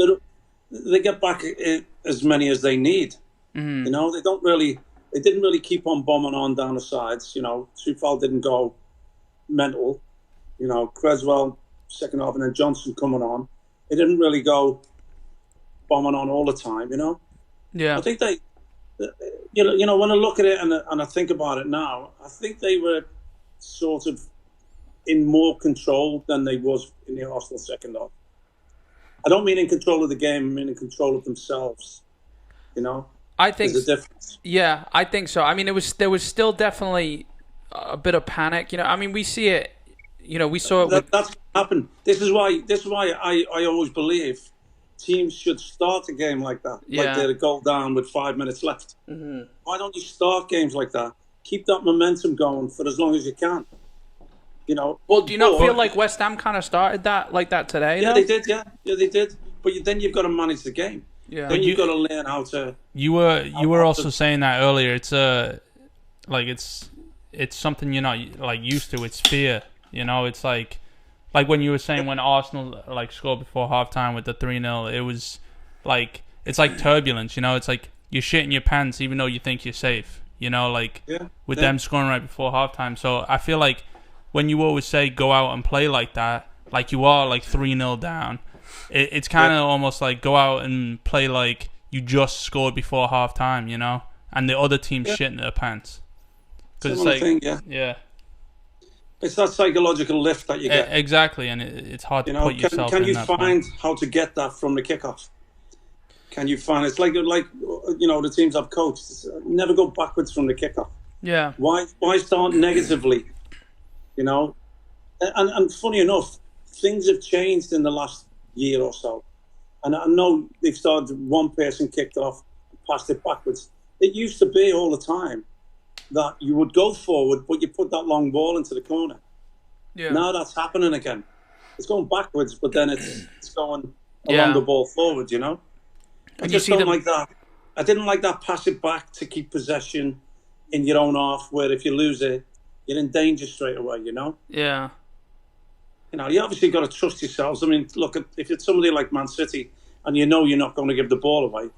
they get back as many as they need. Mm-hmm. They didn't really keep on bombing on down the sides. Tufal didn't go mental. Creswell second half, and then Johnson coming on. They didn't really go bombing on all the time. Yeah. I think they, when I look at it and I think about it now, I think they were sort of in more control than they was in the Arsenal second half. I don't mean in control of the game. I mean in control of themselves. I think there's a difference. Yeah, I think so. I mean, there was still definitely a bit of panic. I mean, we see it. We saw it. That's what happened. This is why I always believe teams should start a game like that. Yeah. Like they're a goal down with 5 minutes left. Mm-hmm. Why don't you start games like that? Keep that momentum going for as long as you can. Well, do you not feel like West Ham kind of started that like that today? Yeah, though? they did. Yeah, they did. But then you've got to manage the game. Yeah. Then you've got to learn how to. You were also saying that earlier. It's it's something you're not used to. It's fear. It's like when you were saying when Arsenal scored before halftime with the 3-0. It was it's like turbulence. It's like you're shitting your pants even though you think you're safe. With them scoring right before halftime. So I feel like when you always say go out and play like that, like you are 3-0 down. It's kind of almost like go out and play like you just scored before half time, and the other team's shitting their pants. Because it's that psychological lift that you get. Exactly, and it's hard to put yourself can in you that find point. how to get that from the kickoff? Can you find it's like the teams I've coached, never go backwards from the kickoff. Yeah. Why start negatively? And funny enough, things have changed in the last year or so. And I know they've started one person kicked off, passed it backwards. It used to be all the time that you would go forward, but you put that long ball into the corner. Yeah. Now that's happening again. It's going backwards, but then it's going along the ball forward, I just don't like that. I didn't like that pass it back to keep possession in your own half, where if you lose it, you're in danger straight away, Yeah. You obviously got to trust yourselves. I mean, look, if it's somebody like Man City and you're not going to give the ball away,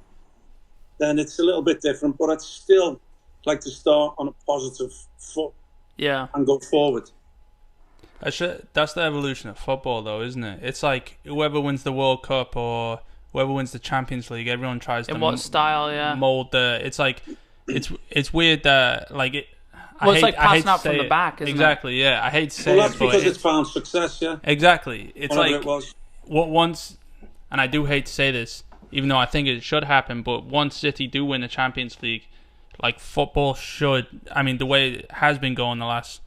then it's a little bit different. But I'd still like to start on a positive foot and go forward. That's the evolution of football, though, isn't it? It's like whoever wins the World Cup or whoever wins the Champions League, everyone tries to mold the... It's like... It's weird that, it's like passing out from the back, isn't it? Exactly, yeah. I hate to say that's because it's found success, yeah. Exactly. It's whatever like it was. Once, and I do hate to say this, even though I think it should happen, but once City do win the Champions League, football should, I mean, the way it has been going the last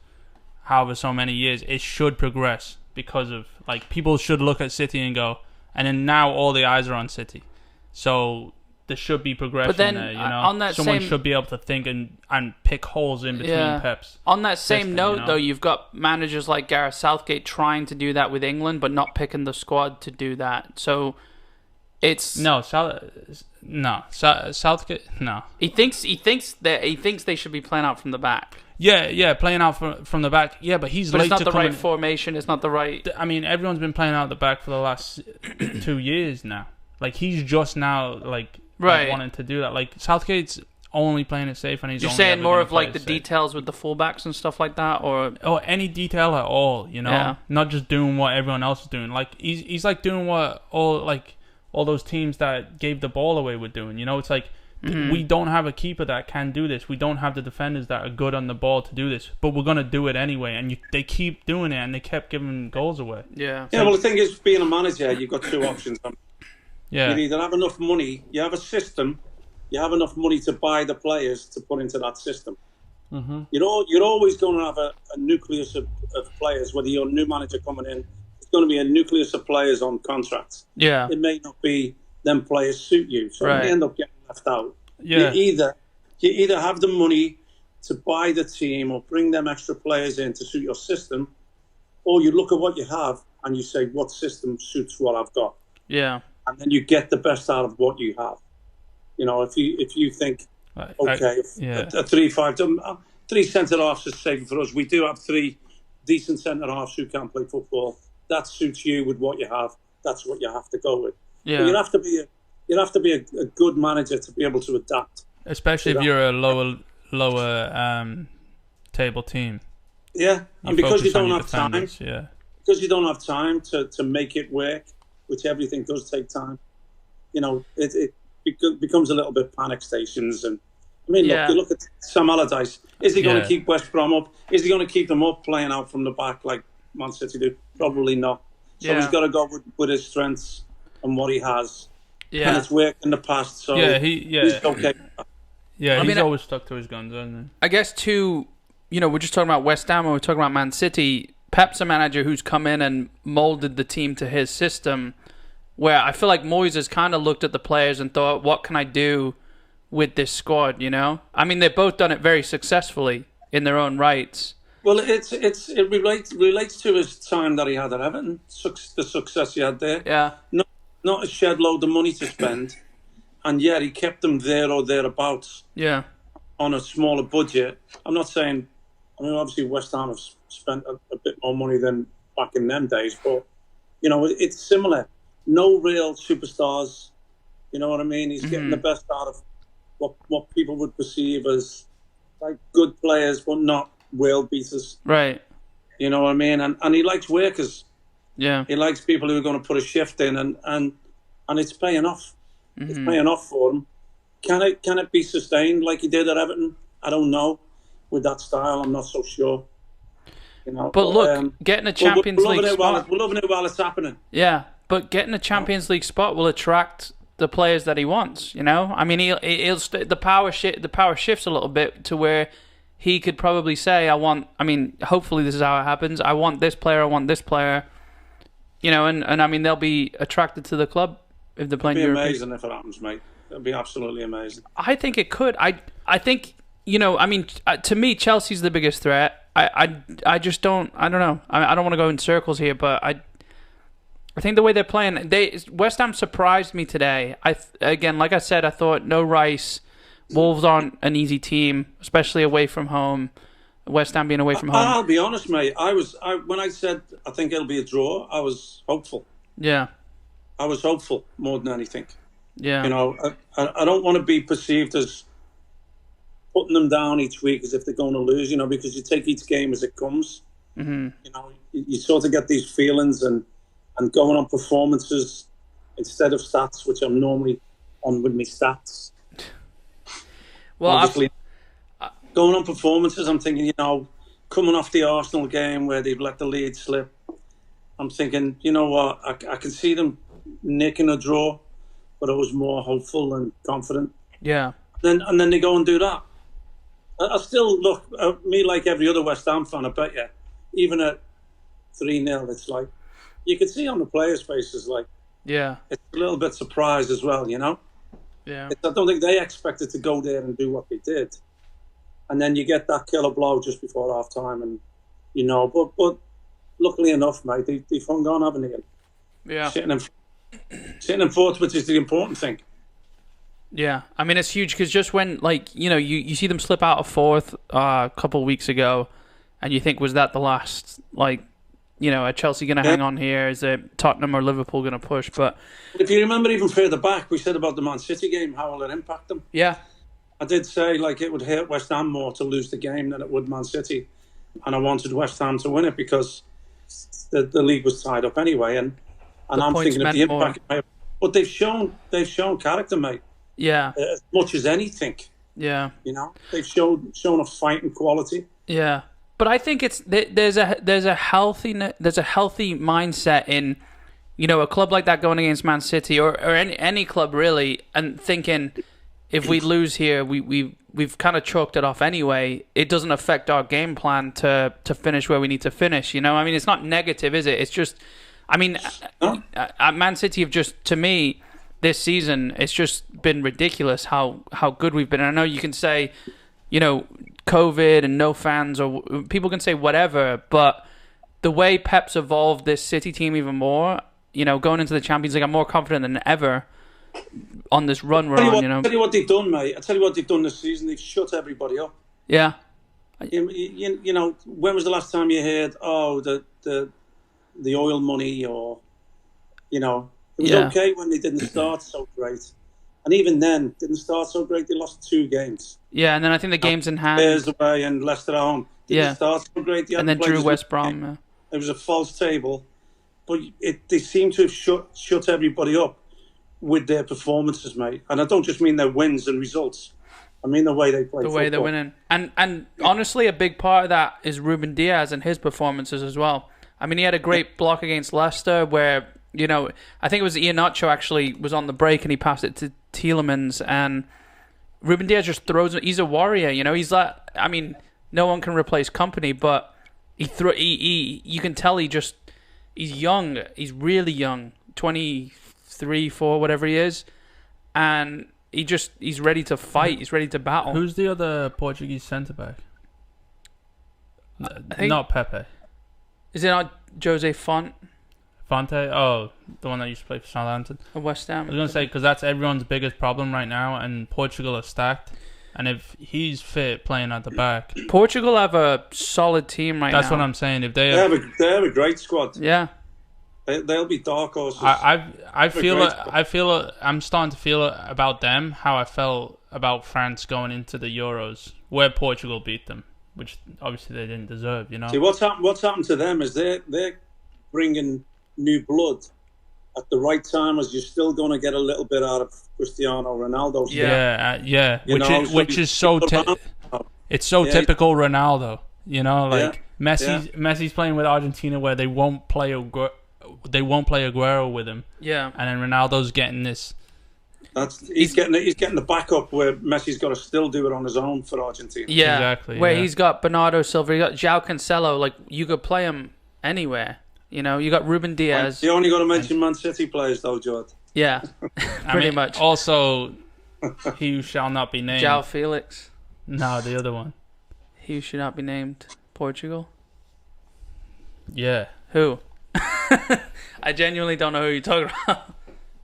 however so many years, it should progress because of, people should look at City and go, and then now all the eyes are on City. So... there should be progression there, on that someone should be able to think and pick holes in between Pep's. On that same note, though, you've got managers like Gareth Southgate trying to do that with England, but not picking the squad to do that. So it's Southgate. No, he thinks they should be playing out from the back. Yeah, playing out from the back. Yeah, but he's but late it's not to the come right in. Formation. It's not the right. I mean, everyone's been playing out the back for the last 2 years now. He's just now right. wanting to do that. Southgate's only playing it safe, and he's You're only saying ever more gonna of play like the it safe. details with the fullbacks and stuff like that, or Any detail at all, you know, Yeah. not just doing what everyone else is doing. Like he's like doing what all those teams that gave the ball away were doing. You know, it's like we don't have a keeper that can do this. We don't have the defenders that are good on the ball to do this, but we're gonna do it anyway. And they keep doing it, and they kept giving goals away. yeah. Yeah, well, the thing is, being a manager, you've got two options. Yeah, You either have enough money, you have a system, you have enough money to buy the players to put into that system. Mm-hmm. You're always going to have a nucleus of players, whether you're a new manager coming in, it's going to be a nucleus of players on contracts. Yeah. It may not be them players suit you, so Right. you end up getting left out. Yeah. You either have the money to buy the team or bring them extra players in to suit your system, or you look at what you have and you say, what system suits what I've got? Yeah. And then you get the best out of what you have. You know, if you think, okay, a 3-5, 3 centre halves is safe for us. We do have 3 decent centre halves who can play football. That suits you with what you have. That's what you have to go with. Yeah. But you have to be a good manager to be able to adapt. especially if you're a lower table team. Yeah, and because you focus on don't your have time, defenders, yeah. because you don't have time to make it work, which everything does take time. You know, it becomes a little bit panic stations. And I mean, Yeah. look at Sam Allardyce. Is he going Yeah. to keep West Brom up? Is he going to keep them up playing out from the back like Man City do? Probably not. So Yeah. he's got to go with his strengths and what he has. And Yeah. it's worked in the past, so Yeah, he's okay. Yeah, I he's mean, always stuck to his guns, hasn't I guess too, we're just talking about West Ham and we're talking about Man City. Pep's a manager who's come in and molded the team to his system, where I feel like Moyes has kind of looked at the players and thought, what can I do with this squad, I mean, they've both done it very successfully in their own rights. Well, it relates to his time that he had at Everton, the success he had there. Yeah. Not a shed load of money to spend, and yet he kept them there or thereabouts Yeah. on a smaller budget. I'm not saying, obviously West Ham have spent a bit more money than back in them days, but, it's similar. No real superstars, you know what I mean? He's getting the best out of what people would perceive as like good players, but not world beaters. Right. You know what I mean? And he likes workers. Yeah. He likes people who are going to put a shift in, and it's paying off. It's paying off for him. Can it be sustained like he did at Everton? I don't know. With that style, I'm not so sure. But look, getting a Champions League spot. We're loving it while it's happening. Yeah, but getting a Champions League spot will attract the players that he wants. I mean, the power shifts a little bit to where he could probably say, hopefully this is how it happens. I want this player. I want this player. And I mean, they'll be attracted to the club if they're playing It'd be European. amazing if it happens, mate. It'd be absolutely amazing. I think it could. I think, to me, Chelsea's the biggest threat. I just don't. I don't know. I don't want to go in circles here, but I think the way they're playing, West Ham surprised me today. Again, like I said, I thought no Rice. Wolves aren't an easy team, especially away from home. West Ham being away from home. I'll be honest, mate. When I said I think it'll be a draw, I was hopeful. Yeah. I was hopeful more than anything. Yeah. I don't want to be perceived as putting them down each week as if they're going to lose, because you take each game as it comes. Mm-hmm. You sort of get these feelings and going on performances instead of stats, which I'm normally on with me stats. Well, obviously, going on performances, I'm thinking, coming off the Arsenal game where they've let the lead slip, I'm thinking, you know what, I can see them nicking a draw, but I was more hopeful and confident. Yeah. And then they go and do that. I still look at me like every other West Ham fan, I bet you, even at 3-0, it's like, you can see on the players' faces, like, yeah, it's a little bit surprised as well, Yeah. I don't think they expected to go there and do what they did. And then you get that killer blow just before half time, and but luckily enough, mate, they've hung on, haven't they? Yeah. Sitting in fourth, which is the important thing. Yeah, I mean, it's huge because just when, you see them slip out of fourth a couple of weeks ago, and you think, was that the last? Are Chelsea going to hang on here? Is it Tottenham or Liverpool going to push? But if you remember even further back, we said about the Man City game, how will it impact them? Yeah. I did say like it would hurt West Ham more to lose the game than it would Man City, and I wanted West Ham to win it because the league was tied up anyway, and I'm thinking of the impact. But they've shown character, mate. Yeah, as much as anything. Yeah, they've shown a fighting quality. Yeah, but I think there's a healthy mindset in, a club like that going against Man City or any club really, and thinking if we lose here, we've kind of chalked it off anyway. It doesn't affect our game plan to finish where we need to finish. I mean, it's not negative, is it? It's just, I mean, Man City have just, to me, this season, it's just been ridiculous how good we've been. And I know you can say, COVID and no fans, or people can say whatever, but the way Pep's evolved this City team even more, going into the Champions League, I'm more confident than ever on this run we're on. I'll tell you what they've done, mate. I'll tell you what they've done this season. They've shut everybody up. Yeah. When was the last time you heard, the oil money, or, it was okay when they didn't start so great. And even then, didn't start so great. They lost 2 games. Yeah, and then I think the games in hand. Bears away and Leicester at home. Didn't start so great. And then drew West Brom. Yeah. It was a false table. But they seem to have shut everybody up with their performances, mate. And I don't just mean their wins and results. I mean the way they play. The way they're winning. And honestly, a big part of that is Ruben Diaz and his performances as well. I mean, he had a great block against Leicester where, I think it was Iheanacho actually was on the break and he passed it to Tielemans, and Ruben Diaz just throws. He's a warrior, He's like, I mean, no one can replace company, but you can tell he's young. He's really young, 23, 4, whatever he is, and he's ready to fight. He's ready to battle. Who's the other Portuguese centre back? Not Pepe. Is it not Jose Fonte? Oh, the one that used to play for Southampton. West Ham. I was going to say, because that's everyone's biggest problem right now, and Portugal are stacked. And if he's fit playing at the back... Portugal have a solid team right now. That's what I'm saying. If they have a great squad. Yeah. They'll be dark horses. I'm starting to feel about them how I felt about France going into the Euros, where Portugal beat them, which obviously they didn't deserve, See, what's happened to them is they're bringing new blood at the right time, as you're still going to get a little bit out of Cristiano Ronaldo. Which is so it's so typical Ronaldo. Messi's playing with Argentina where they won't play Aguero with him. Yeah, and then Ronaldo's getting this. He's getting the backup where Messi's got to still do it on his own for Argentina. Yeah, exactly. Where he's got Bernardo Silva, you got João Cancelo. Like, you could play him anywhere. You got Ruben Diaz. You only got to mention Man City players, though, George. Yeah, pretty much. Also, he who shall not be named. João Felix. No, the other one. He who should not be named. Portugal. Yeah. Who? I genuinely don't know who you're talking about.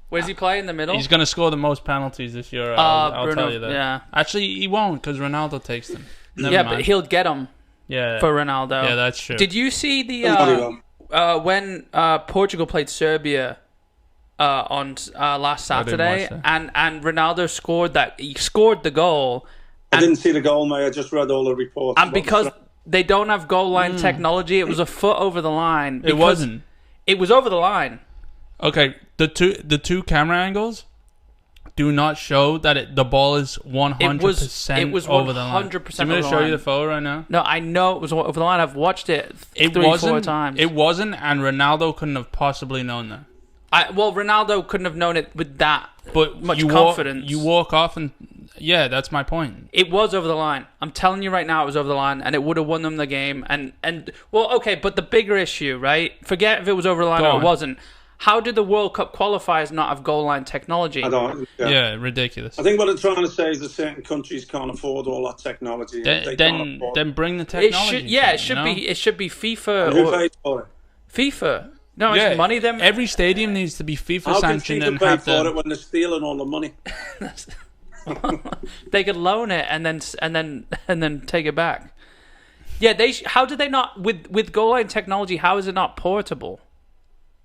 Where's he play in the middle? He's going to score the most penalties this year. I'll Bruno, tell you that. Yeah. Actually, he won't because Ronaldo takes them. Never mind. But he'll get them. Yeah. For Ronaldo. Yeah, that's true. Did you see when Portugal played Serbia on last Saturday, and Ronaldo scored He scored the goal. I didn't see the goal, mate. I just read all the reports. And because they don't have goal line technology, it was a foot over the line. It wasn't. It was over the line. Okay, the two camera angles do not show that the ball is 100% it was over the line. 100% Do you want me to over show the you the photo right now? No, I know it was over the line. I've watched it 3-4 times. It wasn't, and Ronaldo couldn't have possibly known that. Ronaldo couldn't have known it with that much confidence. You walk off and... Yeah, that's my point. It was over the line. I'm telling you right now, it was over the line, and it would have won them the game. But the bigger issue, right? Forget if it was over the line or it wasn't. How did the World Cup qualifiers not have goal line technology? I don't. Yeah, ridiculous. I think what they're trying to say is that certain countries can't afford all that technology. Then bring the technology. It should be FIFA. And who pays for it? FIFA. No, it's money. Every stadium needs to be FIFA sanctioned and have to. How can FIFA pay for it when they're stealing all the money? They could loan it and then take it back. Yeah, how did they not with goal line technology? How is it not portable?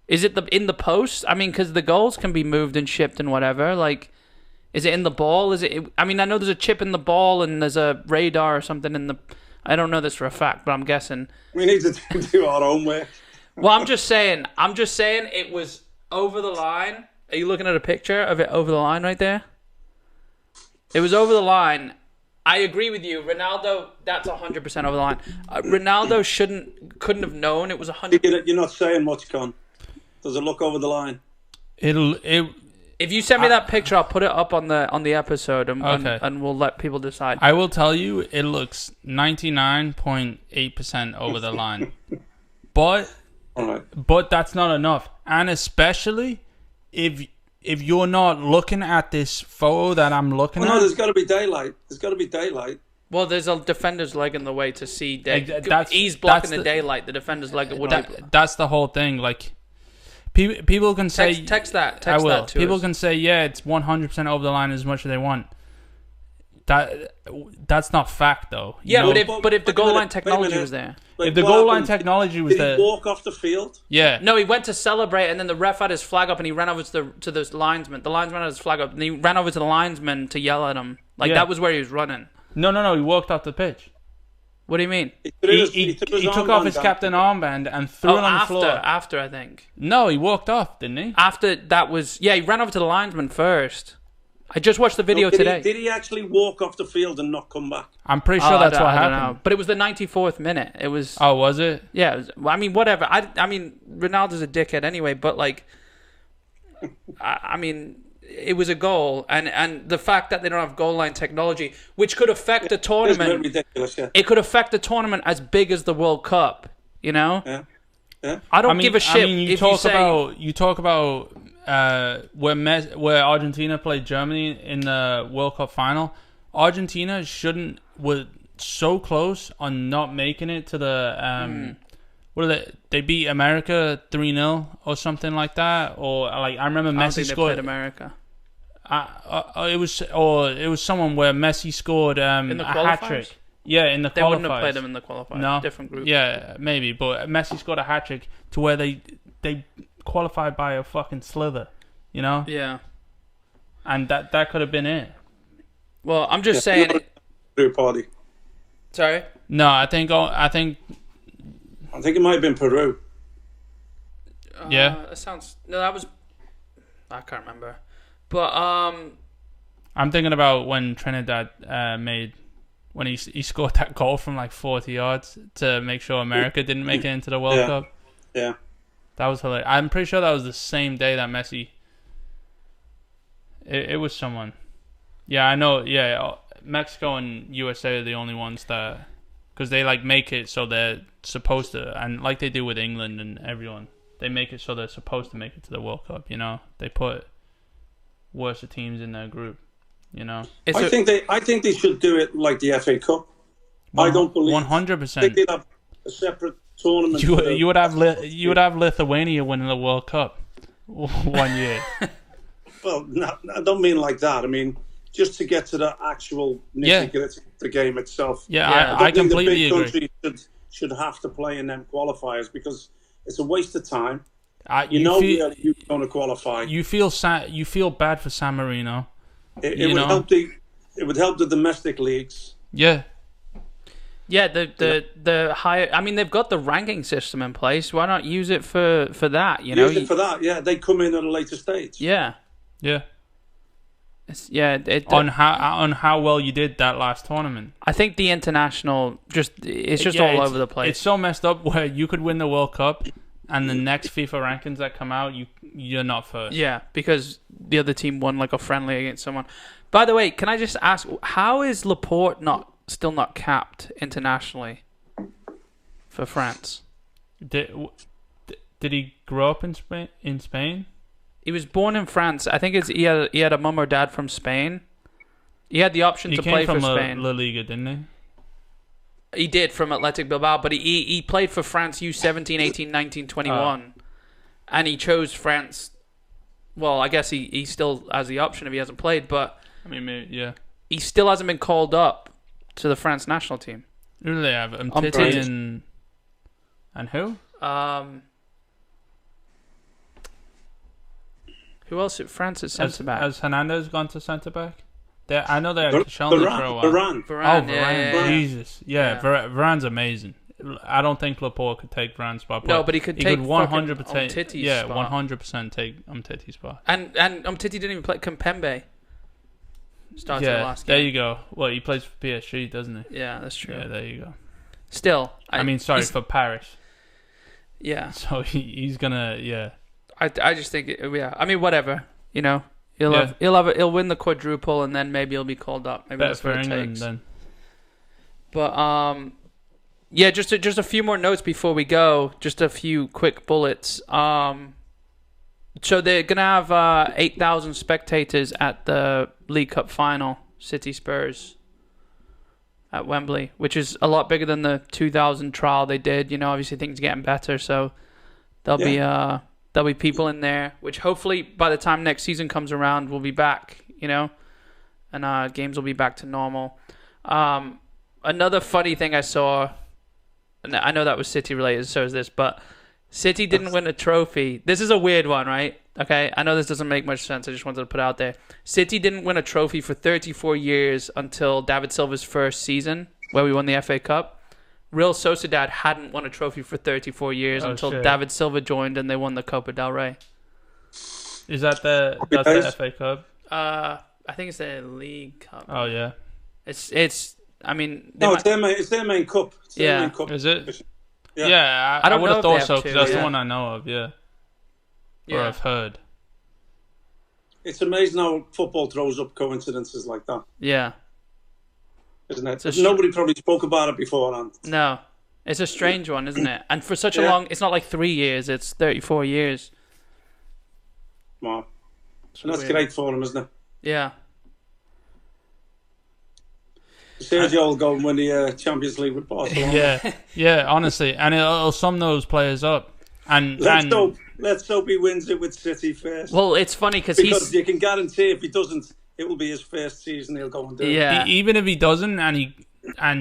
Is it in the post? I mean, because the goals can be moved and shipped and whatever. Like, Is it in the ball? I mean, I know there's a chip in the ball and there's a radar or something in the. I don't know this for a fact, but I'm guessing. We need to do our own work. Well, I'm just saying it was over the line. Are you looking at a picture of it over the line right there? It was over the line. I agree with you. Ronaldo, that's 100% over the line. Ronaldo couldn't have known it was 100%. You're not saying much, Con. Does it look over the line? If you send me that picture, I'll put it up on the episode, and we'll let people decide. I will tell you, it looks 99.8% over the line, but that's not enough. And especially if you're not looking at this photo that I'm looking at. No, there's got to be daylight. Well, there's a defender's leg in the way to see day. He's blocking the daylight. The defender's leg. That's the whole thing. Like. People can say text that. I will. That to people us. can say it's 100% over the line as much as they want. That's not fact though. Yeah, but if the goal line technology was there, if the goal line technology was there, did he walk off the field? Yeah. No, he went to celebrate, and then the ref had his flag up, and he ran over to the linesman. The linesman had his flag up, and he ran over to the linesman to yell at him. That was where he was running. No. He walked off the pitch. What do you mean? He took off his captain armband and threw it on the floor. After, I think. No, he walked off, didn't he? After that was... Yeah, he ran over to the linesman first. I just watched the video today. Did he actually walk off the field and not come back? I'm pretty sure that's what happened. Know. But it was the 94th minute. It was... Oh, was it? Yeah. I mean, whatever. I mean, Ronaldo's a dickhead anyway, but I mean... It was a goal, and the fact that they don't have goal line technology, which could affect the tournament, it's ridiculous. Yeah, it could affect the tournament as big as the World Cup. Yeah. I don't give a shit. I mean, you talk about where Argentina played Germany in the World Cup final. Argentina were so close on not making it to the What are they beat America 3-0 or something like that, or I remember Messi scored. They played America. It was someone where Messi scored in the a hat trick. Yeah, in the qualifiers. They wouldn't have played them in the qualifiers. No, different group. Yeah, maybe, but Messi scored a hat trick to where they qualified by a fucking slither, Yeah. And that could have been it. Well, I'm just saying. Group party. Sorry. No, I think it might have been Peru. Yeah. That sounds... No, that was... I can't remember. But, I'm thinking about when Trinidad when he scored that goal from 40 yards to make sure America didn't make it into the World Cup. Yeah. That was hilarious. I'm pretty sure that was the same day that Messi... It was someone. Yeah, I know. Yeah, Mexico and USA are the only ones that... Because they make it so they're supposed to, and like they do with England and everyone, they make it so they're supposed to make it to the World Cup. They put worse teams in their group. I think they should do it like the FA Cup. I don't believe 100%. They did have a separate tournament. You would have Lithuania winning the World Cup 1 year. Well, I don't mean like that. I mean, just to get to the actual nitty-gritty of the game itself. Yeah, I completely agree. The big countries should have to play in them qualifiers because it's a waste of time. You're going to qualify. You feel bad for San Marino. It would help the domestic leagues. Yeah. Yeah, the higher... I mean, they've got the ranking system in place. Why not use it for that, Use it for that, yeah. They come in at a later stage. Yeah. Yeah. On how well you did that last tournament. I think the international it's just all over the place. It's so messed up where you could win the World Cup and the next FIFA rankings that come out, you're not first. Yeah, because the other team won a friendly against someone. By the way, can I just ask, how is Laporte still not capped internationally for France? Did he grow up in Spain? He was born in France. I think he had a mum or dad from Spain. He had the option to play for Spain. He came from La Liga, didn't he? He did, from Athletic Bilbao, but he played for France U17, 18, 19, 21. And he chose France. Well, I guess he still has the option if he hasn't played, but... I mean, maybe, yeah. He still hasn't been called up to the France national team. Who do they have? Umtiti and who? Who else at France at centre back? Has Hernandez gone to centre back? I know they're showing it for a while. Varane. Varane, yeah. Jesus. Yeah. Varane's amazing. I don't think Laporte could take Varane's spot. No, but he could take 100%. Umtiti's spot. 100% take Umtiti's spot. And Umtiti didn't even play. Kimpembe started the last game. There you go. Well, he plays for PSG, doesn't he? Yeah, that's true. Yeah, there you go. Still, for Paris. Yeah. So he's gonna. Yeah. I just think I mean, whatever. You know, he'll win the quadruple, and then maybe he'll be called up. Maybe better that's for what it England takes. then. But yeah, just a few more notes before we go. Just a few quick bullets. So they're gonna have 8,000 spectators at the League Cup final, City Spurs, at Wembley, which is a lot bigger than the 2,000 trial they did. You know, obviously things are getting better, so there'll be people in there, which hopefully by the time next season comes around, we'll be back. You know, and games will be back to normal. Another funny thing I saw, and I know that was City related, so is this, but City didn't win a trophy. This is a weird one, right? Okay, I know this doesn't make much sense. I just wanted to put it out there. City didn't win a trophy for 34 years until David Silva's first season, where we won the FA Cup. Real Sociedad hadn't won a trophy for 34 years until David Silva joined and they won the Copa del Rey. Is that the FA Cup? I think it's the League Cup. Oh yeah. It's. I mean, it's their main cup. Their main cup. Is it? Yeah, I would have thought so because that's the one I know of. Yeah. Or I've heard. It's amazing how football throws up coincidences like that. Yeah. Isn't it? Nobody probably spoke about it beforehand. No. It's a strange one, isn't it? And for such a long... It's not like 3 years, it's 34 years. Wow. And that's great for them, isn't it? Yeah. Sergio will go and win the Champions League with Barcelona. Yeah, honestly. And it'll sum those players up. And Let's hope he wins it with City first. Well, it's funny because you can guarantee if he doesn't, it will be his first season. He'll go and do it. Yeah. Even if he doesn't, and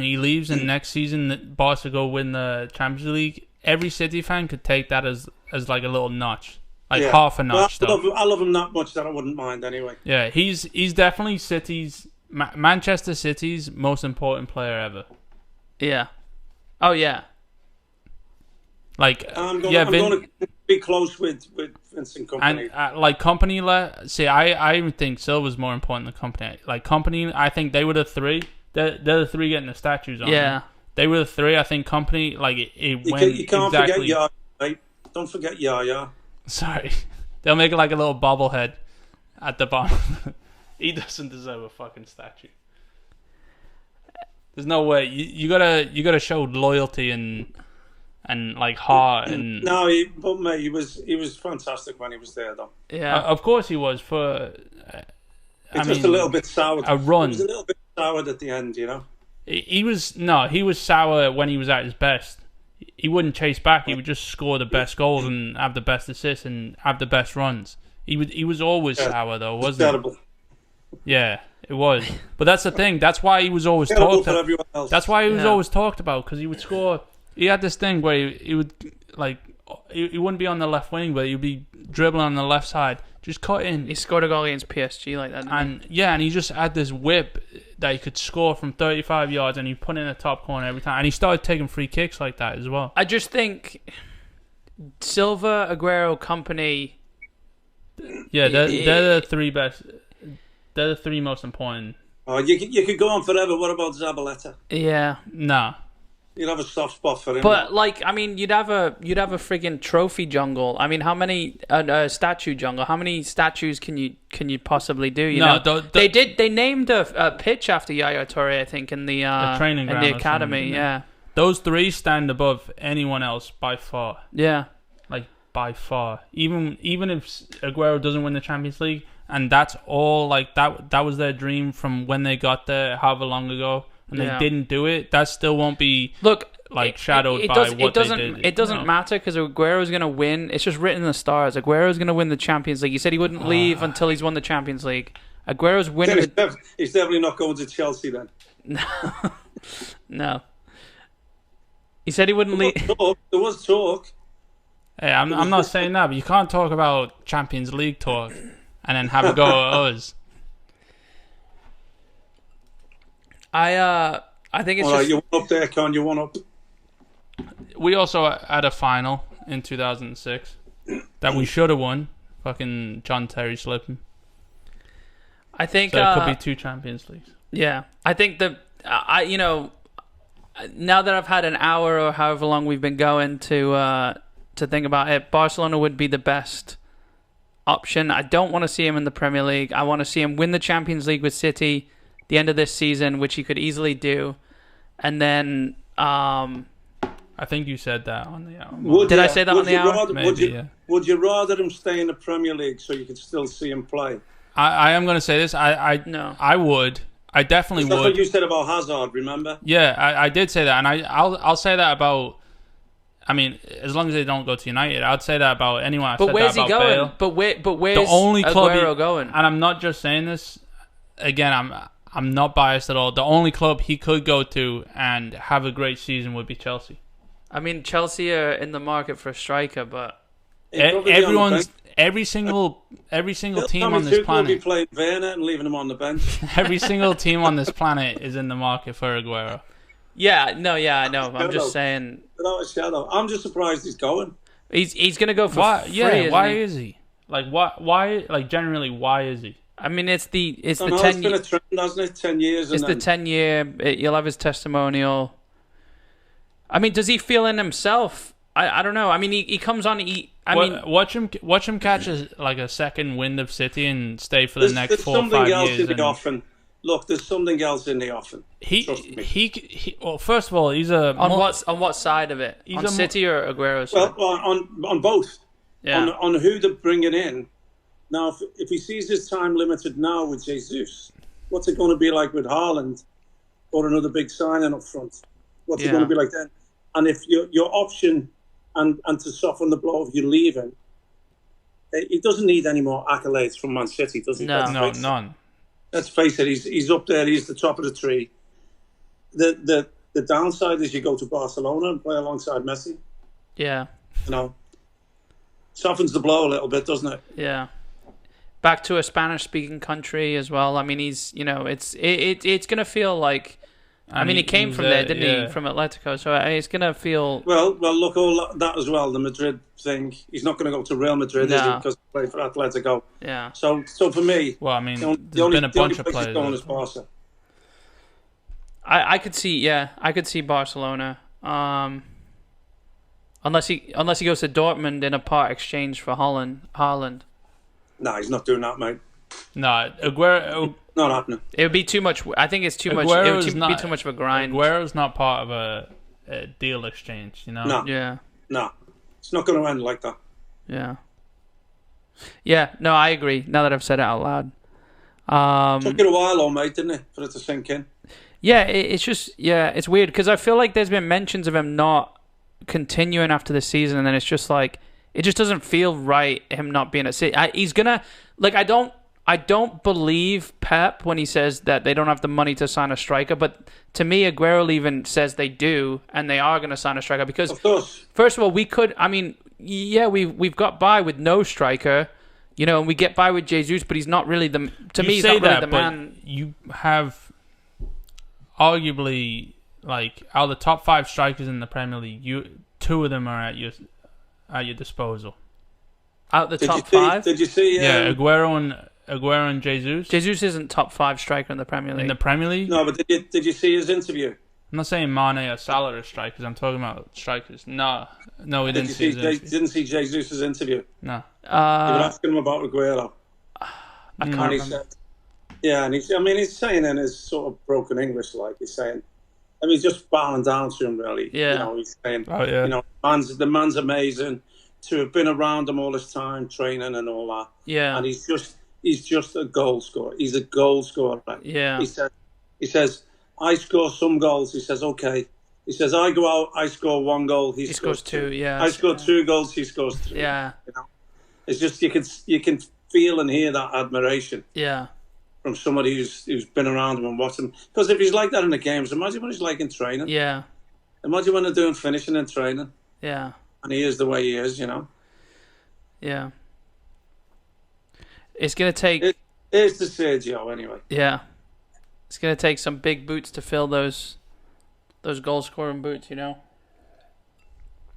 he leaves, and next season Barca go win the Champions League, every City fan could take that as like a little notch, half a notch. I love him that much that I wouldn't mind anyway. Yeah, he's definitely Manchester City's most important player ever. Yeah. Oh yeah. I'm going to be close with Vincent Kompany. And Kompany, see, I even think Silva's more important than Kompany. Kompany, I think they were the three. They're the three getting the statues on. Yeah. Them. They were the three. I think Kompany, you can't forget Yaya, right? Don't forget Yaya. Sorry. They'll make it like a little bobblehead at the bottom. He doesn't deserve a fucking statue. There's no way. You gotta show loyalty and heart and he was fantastic when he was there though. Yeah, of course he was for. A little bit sour. A run. He was a little bit soured at the end, you know. He was sour when he was at his best. He wouldn't chase back. He would just score the best goals and have the best assists and have the best runs. He was always sour though, wasn't terrible. He? Yeah, it was. But that's the thing. That's why he was always talked about. That's why he was always talked about, because he would score. He had this thing where he would he wouldn't be on the left wing, but he'd be dribbling on the left side, just cut in. He scored a goal against PSG like that. And he just had this whip that he could score from 35 yards, and he put it in the top corner every time. And he started taking free kicks like that as well. I just think Silva, Aguero, Kompany. Yeah, they're the three best. They're the three most important. Oh, you could go on forever. What about Zabaleta? Yeah. Nah. You'd have a soft spot for him. But you'd have a friggin' trophy jungle. I mean, how many statue jungle? How many statues can you possibly do? You know? They named a pitch after Yaya Toure, I think, in the training ground in the academy. Yeah. Those three stand above anyone else by far. Yeah. By far. Even if Aguero doesn't win the Champions League, and that's all that was their dream from when they got there however long ago. And they didn't do it. That still won't be shadowed by what they did. It doesn't matter because Aguero's going to win. It's just written in the stars. Aguero's going to win the Champions League. He said he wouldn't leave until he's won the Champions League. Aguero's winning. He's definitely not going to Chelsea then. No. He said he wouldn't leave. There was talk. Hey, I'm not saying that, but you can't talk about Champions League talk and then have a go at us. I think it's just... You want up there, Con? You want up? We also had a final in 2006 that we should have won. Fucking John Terry slipping. I think... So it could be 2 Champions Leagues. Yeah. I think that... now that I've had an hour or however long we've been going to think about it, Barcelona would be the best option. I don't want to see him in the Premier League. I want to see him win the Champions League with City the end of this season, which he could easily do. And then... I think you said that on the hour. Did I say that on the hour? Maybe, would you rather him stay in the Premier League so you could still see him play? I am going to say this. No. I would. I definitely would. That's what you said about Hazard, remember? Yeah, I did say that. And I'll say that about... I mean, as long as they don't go to United, I'd say that about anyone. But where's he going? But where's the only club Aguero going? And I'm not just saying this. Again, I'm not biased at all. The only club he could go to and have a great season would be Chelsea. I mean, Chelsea are in the market for a striker, but every single team on this planet will be playing Werner and leaving him on the bench. Every single team on this planet is in the market for Aguero. I know. I'm just saying. Without a shadow, I'm just surprised he's going. He's going to go for free. Yeah, why is he? Like why? Like generally, why is he? I mean, it's the 10. It's been a trend, hasn't it? 10 years. It's the 10-year. You'll have his testimonial. I mean, does he feel in himself? I don't know. I mean, he comes on. Watch him catch a second wind of City and stay for the next 4 or 5 years. Look, there's something else in the offing. Well, first of all, he's a on what side of it? On City or Aguero's side? Well, on both. Yeah. On who they're bringing in. Now, if he sees his time limited now with Jesus, what's it going to be like with Haaland or another big signing up front? What's it going to be like then? And if your option and to soften the blow of you leaving, he doesn't need any more accolades from Man City, does he? No, none. Let's face it, he's up there, he's the top of the tree. The downside is you go to Barcelona and play alongside Messi. Yeah. Softens the blow a little bit, doesn't it? Yeah. Back to a Spanish-speaking country as well. I mean, it's going to feel like... I mean, he came from there, didn't he? From Atletico, so it's going to feel... Well, look, all that as well, the Madrid thing. He's not going to go to Real Madrid, is he? Because he played for Atletico. Yeah. So for me... Well, I mean, there's been a bunch of players. Going is Barca. I could see Barcelona. Unless he goes to Dortmund in a part exchange for Haaland. No, he's not doing that, mate. No, Aguero... Not happening. It would be too much. I think it's too much. It would be too much of a grind. Aguero's not part of a deal exchange, you know? No. Yeah. No. It's not going to end like that. Yeah. Yeah, no, I agree, now that I've said it out loud. Took it a while, though, mate, didn't it? For it to sink in. Yeah, it's just... Yeah, it's weird, because I feel like there's been mentions of him not continuing after the season, and then it's just like... It just doesn't feel right, him not being at City. He's going to... Like, I don't believe Pep when he says that they don't have the money to sign a striker, but to me, Aguero even says they do, and they are going to sign a striker because, of course. First of all, we could. I mean, yeah, we've got by with no striker, and we get by with Jesus, but he's not really the. To me, he's not really the man. You have arguably like out of the top 5 strikers in the Premier League, 2 of them are at your disposal. Out the top 5? Did you see? Yeah, Aguero and Jesus. Jesus isn't top 5 striker in the Premier League. In the Premier League? No, but did you see his interview? I'm not saying Mane or Salah are strikers. I'm talking about strikers. No, we didn't see his interview. Didn't see Jesus' interview? No. You were asking him about Aguero. I can't remember. And he's saying in his sort of broken English, like he's saying, he's just bowing down to him, really. Yeah. He's saying, the man's amazing to have been around him all this time, training and all that. Yeah. And he's just a goal scorer. He's a goal scorer. Yeah. He says, I score some goals. He says, okay. He says, I go out, I score 1 goal. He scores 2. Yeah. I score 2 goals. He scores 3. Yeah. It's just you can feel and hear that admiration. Yeah. From somebody who's been around him and watched him. Because if he's like that in the games, imagine what he's like in training. Yeah. Imagine when they're doing finishing and training. Yeah. and he is the way he is, Yeah. It's going to take... It's the Sergio, anyway. Yeah. It's going to take some big boots to fill those goal-scoring boots,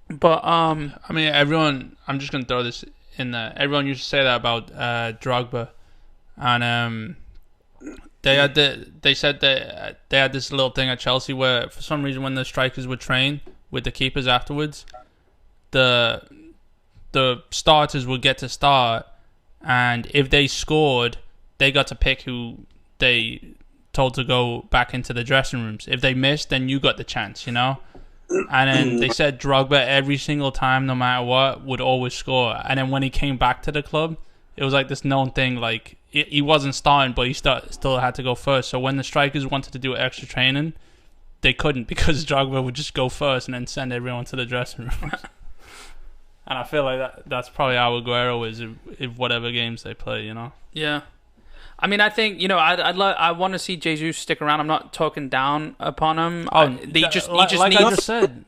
But, I mean, everyone... I'm just going to throw this in there. Everyone used to say that about Drogba. And they said that they had this little thing at Chelsea where, for some reason, when the strikers would train with the keepers afterwards, the starters would get to start, and if they scored, they got to pick who they told to go back into the dressing rooms. If they missed, then you got the chance, And then they said Drogba every single time, no matter what, would always score. And then when he came back to the club, it was like this known thing, like he wasn't starting, but he still had to go first. So when the strikers wanted to do extra training, they couldn't, because Drogba would just go first and then send everyone to the dressing room. And I feel like that's probably how Aguero is if whatever games they play, Yeah. I mean, I think, I want to see Jesus stick around. I'm not talking down upon him. Like I just said,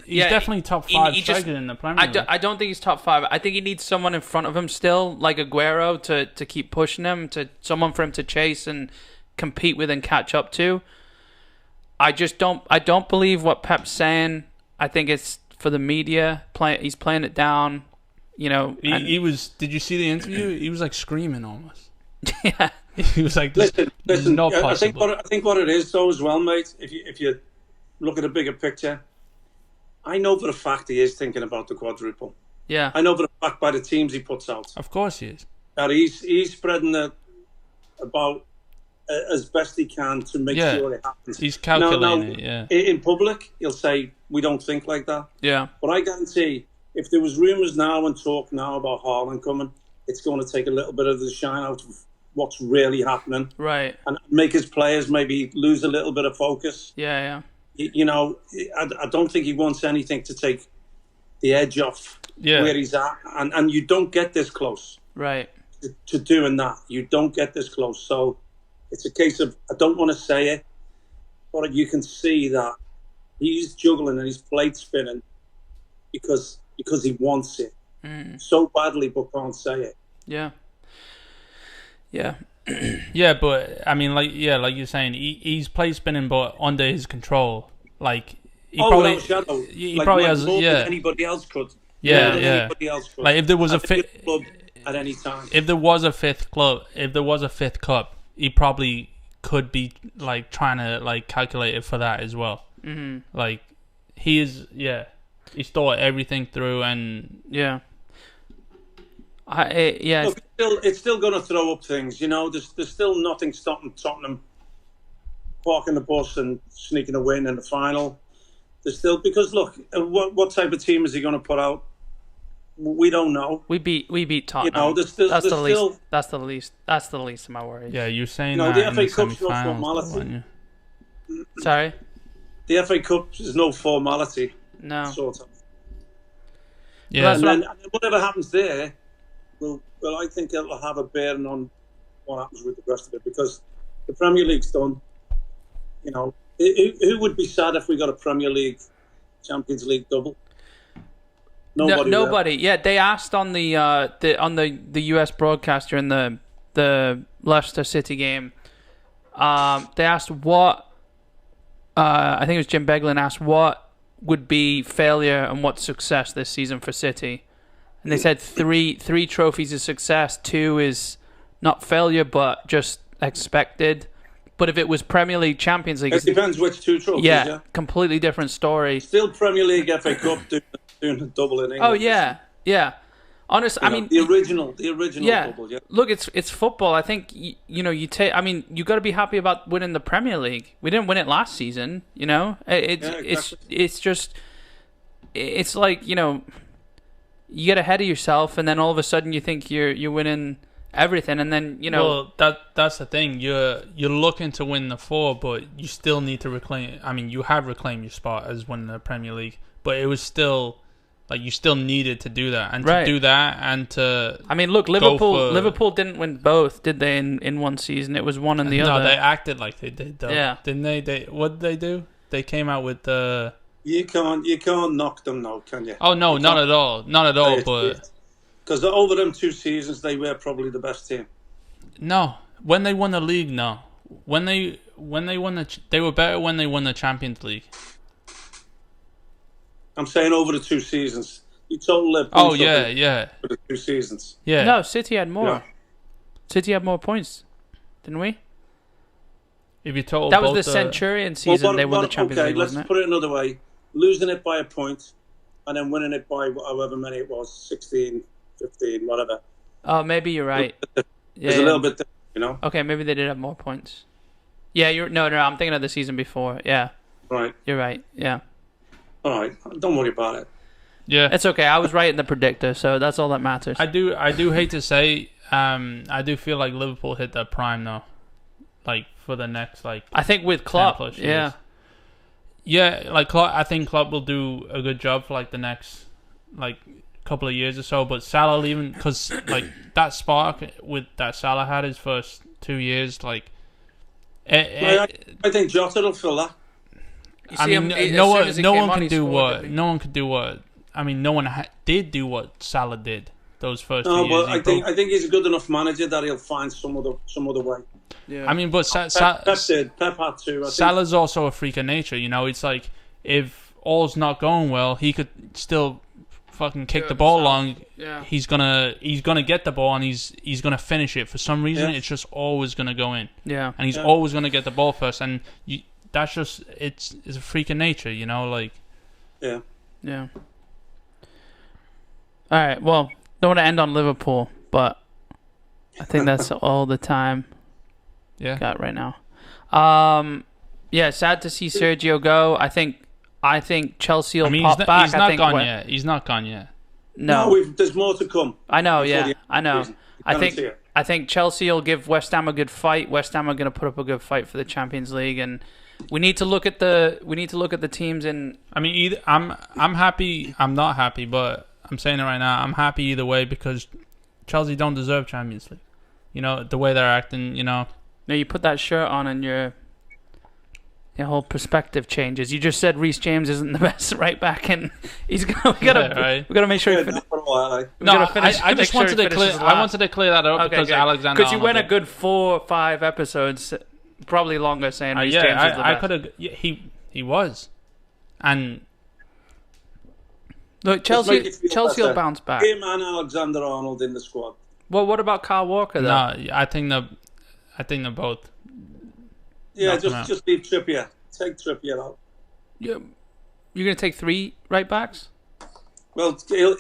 he's definitely top 5 striker in the Premier League. I don't think he's top 5. I think he needs someone in front of him still, like Aguero, to keep pushing him, to someone for him to chase and compete with and catch up to. I don't believe what Pep's saying. I think it's for the media. He's playing it down, He was. Did you see the interview? He was like screaming almost. Yeah. He was like, listen. Not possible. I think what it is though as well, mate. If you look at a bigger picture, I know for a fact he is thinking about the quadruple. Yeah. I know for a fact by the teams he puts out. Of course he is. That he's spreading it about as best he can to make sure it happens. He's calculating it. In public, he'll say we don't think like that. Yeah. But I guarantee, if there was rumours now and talk now about Haaland coming, it's going to take a little bit of the shine out of what's really happening. Right. And make his players maybe lose a little bit of focus. Yeah. I don't think he wants anything to take the edge off where he's at. And you don't get this close. Right. To doing that. You don't get this close. So it's a case of, I don't want to say it, but you can see that he's juggling and he's plate spinning because he wants it so badly, but can't say it. Yeah. Yeah, but I mean, like you're saying, he's plate spinning, but under his control. Like he probably has more than anybody else could. Anybody else could. Like if there was a fifth club at any time, if there was a fifth cup, he probably could be like trying to like calculate it for that as well. Mm-hmm. Like he is, he's thought everything through, and Look, it's still going to throw up things. There's still nothing stopping Tottenham parking the bus and sneaking a win in the final. There's still, because look, what type of team is he going to put out? We don't know. We beat Tottenham. That's the least of my worries. Yeah, you're saying that the FA Cup's no formality. Sorry? The FA Cup is no formality. No. Sort of. Yeah. And then whatever happens there, well, I think it'll have a bearing on what happens with the rest of it, because the Premier League's done. Who would be sad if we got a Premier League, Champions League double? Nobody. Yeah, they asked on the US broadcast during the Leicester City game. They asked what. I think it was Jim Beglin asked what would be failure and what success this season for City, and they said three trophies is success, 2 is not failure but just expected. But if it was Premier League, Champions League, it depends which 2 trophies. Yeah, completely different story. Still Premier League, FA Cup doing a double in England. Oh yeah. Honestly, I mean the original double. Yeah. Look, it's football. I think you take. I mean, you got to be happy about winning the Premier League. We didn't win it last season. It's just it's like you get ahead of yourself, and then all of a sudden you think you're winning everything, and then Well, that's the thing. You're looking to win the 4, but you still need to reclaim. I mean, you have reclaimed your spot as winning the Premier League, but it was still. Like, you still needed to do that. And to do that and to... I mean, look, Liverpool didn't win both, did they, in one season? It was one and the other. No, they acted like they did, though. Yeah. Didn't they? What did they do? They came out with the You can't knock them now, can you? Oh no, not at all, not at all. But because over them 2 seasons, they were probably the best team. no, when they won the league, no. When they won they were better when they won the Champions League. I'm saying over the 2 seasons. You total their points. Oh yeah. For the 2 seasons. Yeah. No, City had more. Yeah. City had more points, didn't we? If you total That was both the Centurion season. They won the Champions League, wasn't let's it? put it another way. Losing it by a point and then winning it by however many it was, 16, 15, whatever. Oh, maybe you're right. It's a little bit different, you know? Okay, maybe they did have more points. Yeah, no, I'm thinking of the season before. Yeah. Right. You're right. Yeah. All right. Don't worry about it. Yeah. It's okay. I was right in the predictor, so that's all that matters. I do hate to say, I do feel like Liverpool hit their prime though. Like for the next I think with Klopp, 10+ years. yeah. Yeah, like Klopp, I think Klopp will do a good job for like the next like couple of years or so. But Salah leaving, because like that spark that Salah had his first 2 years, like. I think Jota will fill that. I mean, no one could do what. I mean, no one did do what Salah did those first 2 years. No, but I think he's a good enough manager that he'll find some other way. Yeah. I mean, but Pep did. Pep had to. Salah's also a freak of nature. You know, it's like if all's not going well, he could still fucking kick the ball along. Yeah. He's gonna get the ball and he's gonna finish it. For some reason, Yeah. it's just always gonna go in. Yeah. And he's always gonna get the ball first. And that's just it's a freak of nature. You know, like. Yeah. Yeah. All right. Well, don't want to end on Liverpool, but I think that's all the time got right now. Yeah, sad to see Sergio go. I think Chelsea will pop back. He's not gone yet. He's not gone yet. No, there's more to come. I know. Yeah, I know. I think Chelsea will give West Ham a good fight. West Ham are going to put up a good fight for the Champions League, and we need to look at the teams in. I mean, either I'm happy. I'm not happy, but I'm saying it right now. I'm happy either way because Chelsea don't deserve Champions League. You know the way they're acting. You know. No, you put that shirt on and your whole perspective changes. You just said Reece James isn't the best right back, and we gotta make sure. I just wanted to clear. I wanted to clear that up because Alexander. Because you went a good 4 or 5 episodes, probably longer, saying Reece James is the best. I could have. Yeah, he was, and look, Chelsea will bounce back. Him and Alexander Arnold in the squad. Well, what about Kyle Walker though? No, I think they're both. Yeah, just leave Trippier. Take Trippier out. You're going to take 3 right backs? Well, he'll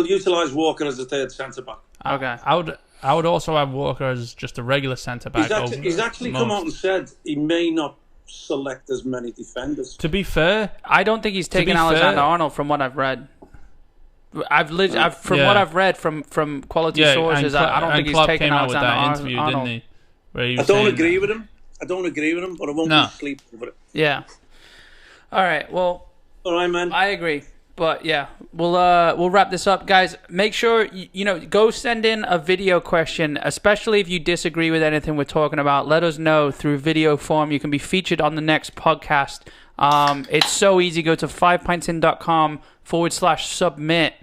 utilise Walker as a third centre back. Okay. I would also have Walker as just a regular centre back. He's actually come out and said he may not select as many defenders. To be fair, I don't think he's taken Alexander Arnold from what I've read. What I've read from quality sources, I don't think he's taken Alexander Arnold. Interview, didn't he? I don't agree with him. but I won't lose sleep over it. Yeah. All right. Well. All right, man. I agree. But yeah, we'll wrap this up, guys. Make sure go send in a video question, especially if you disagree with anything we're talking about. Let us know through video form. You can be featured on the next podcast. It's so easy. Go to 5pintsin.com/submit,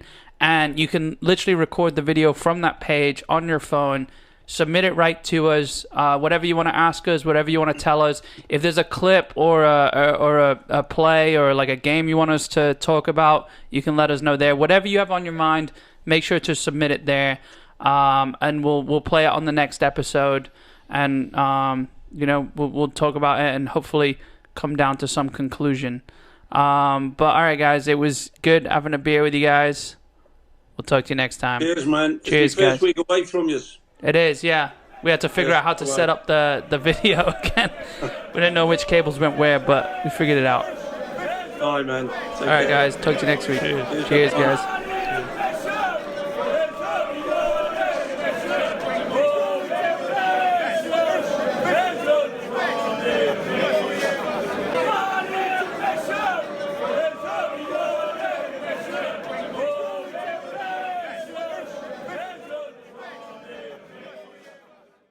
and you can literally record the video from that page on your phone. Submit it right to us. Whatever you want to ask us, whatever you want to tell us. If there's a clip or a play or like a game you want us to talk about, you can let us know there. Whatever you have on your mind, make sure to submit it there, and we'll play it on the next episode. And we'll talk about it and hopefully come down to some conclusion. But all right, guys, it was good having a beer with you guys. We'll talk to you next time. Cheers, man. Cheers, it's the first week away from you. It is, yeah. We had to figure out how to set up the video again. We didn't know which cables went where, but we figured it out. All right, man. All right, guys. Talk to you next week. Cheers guys.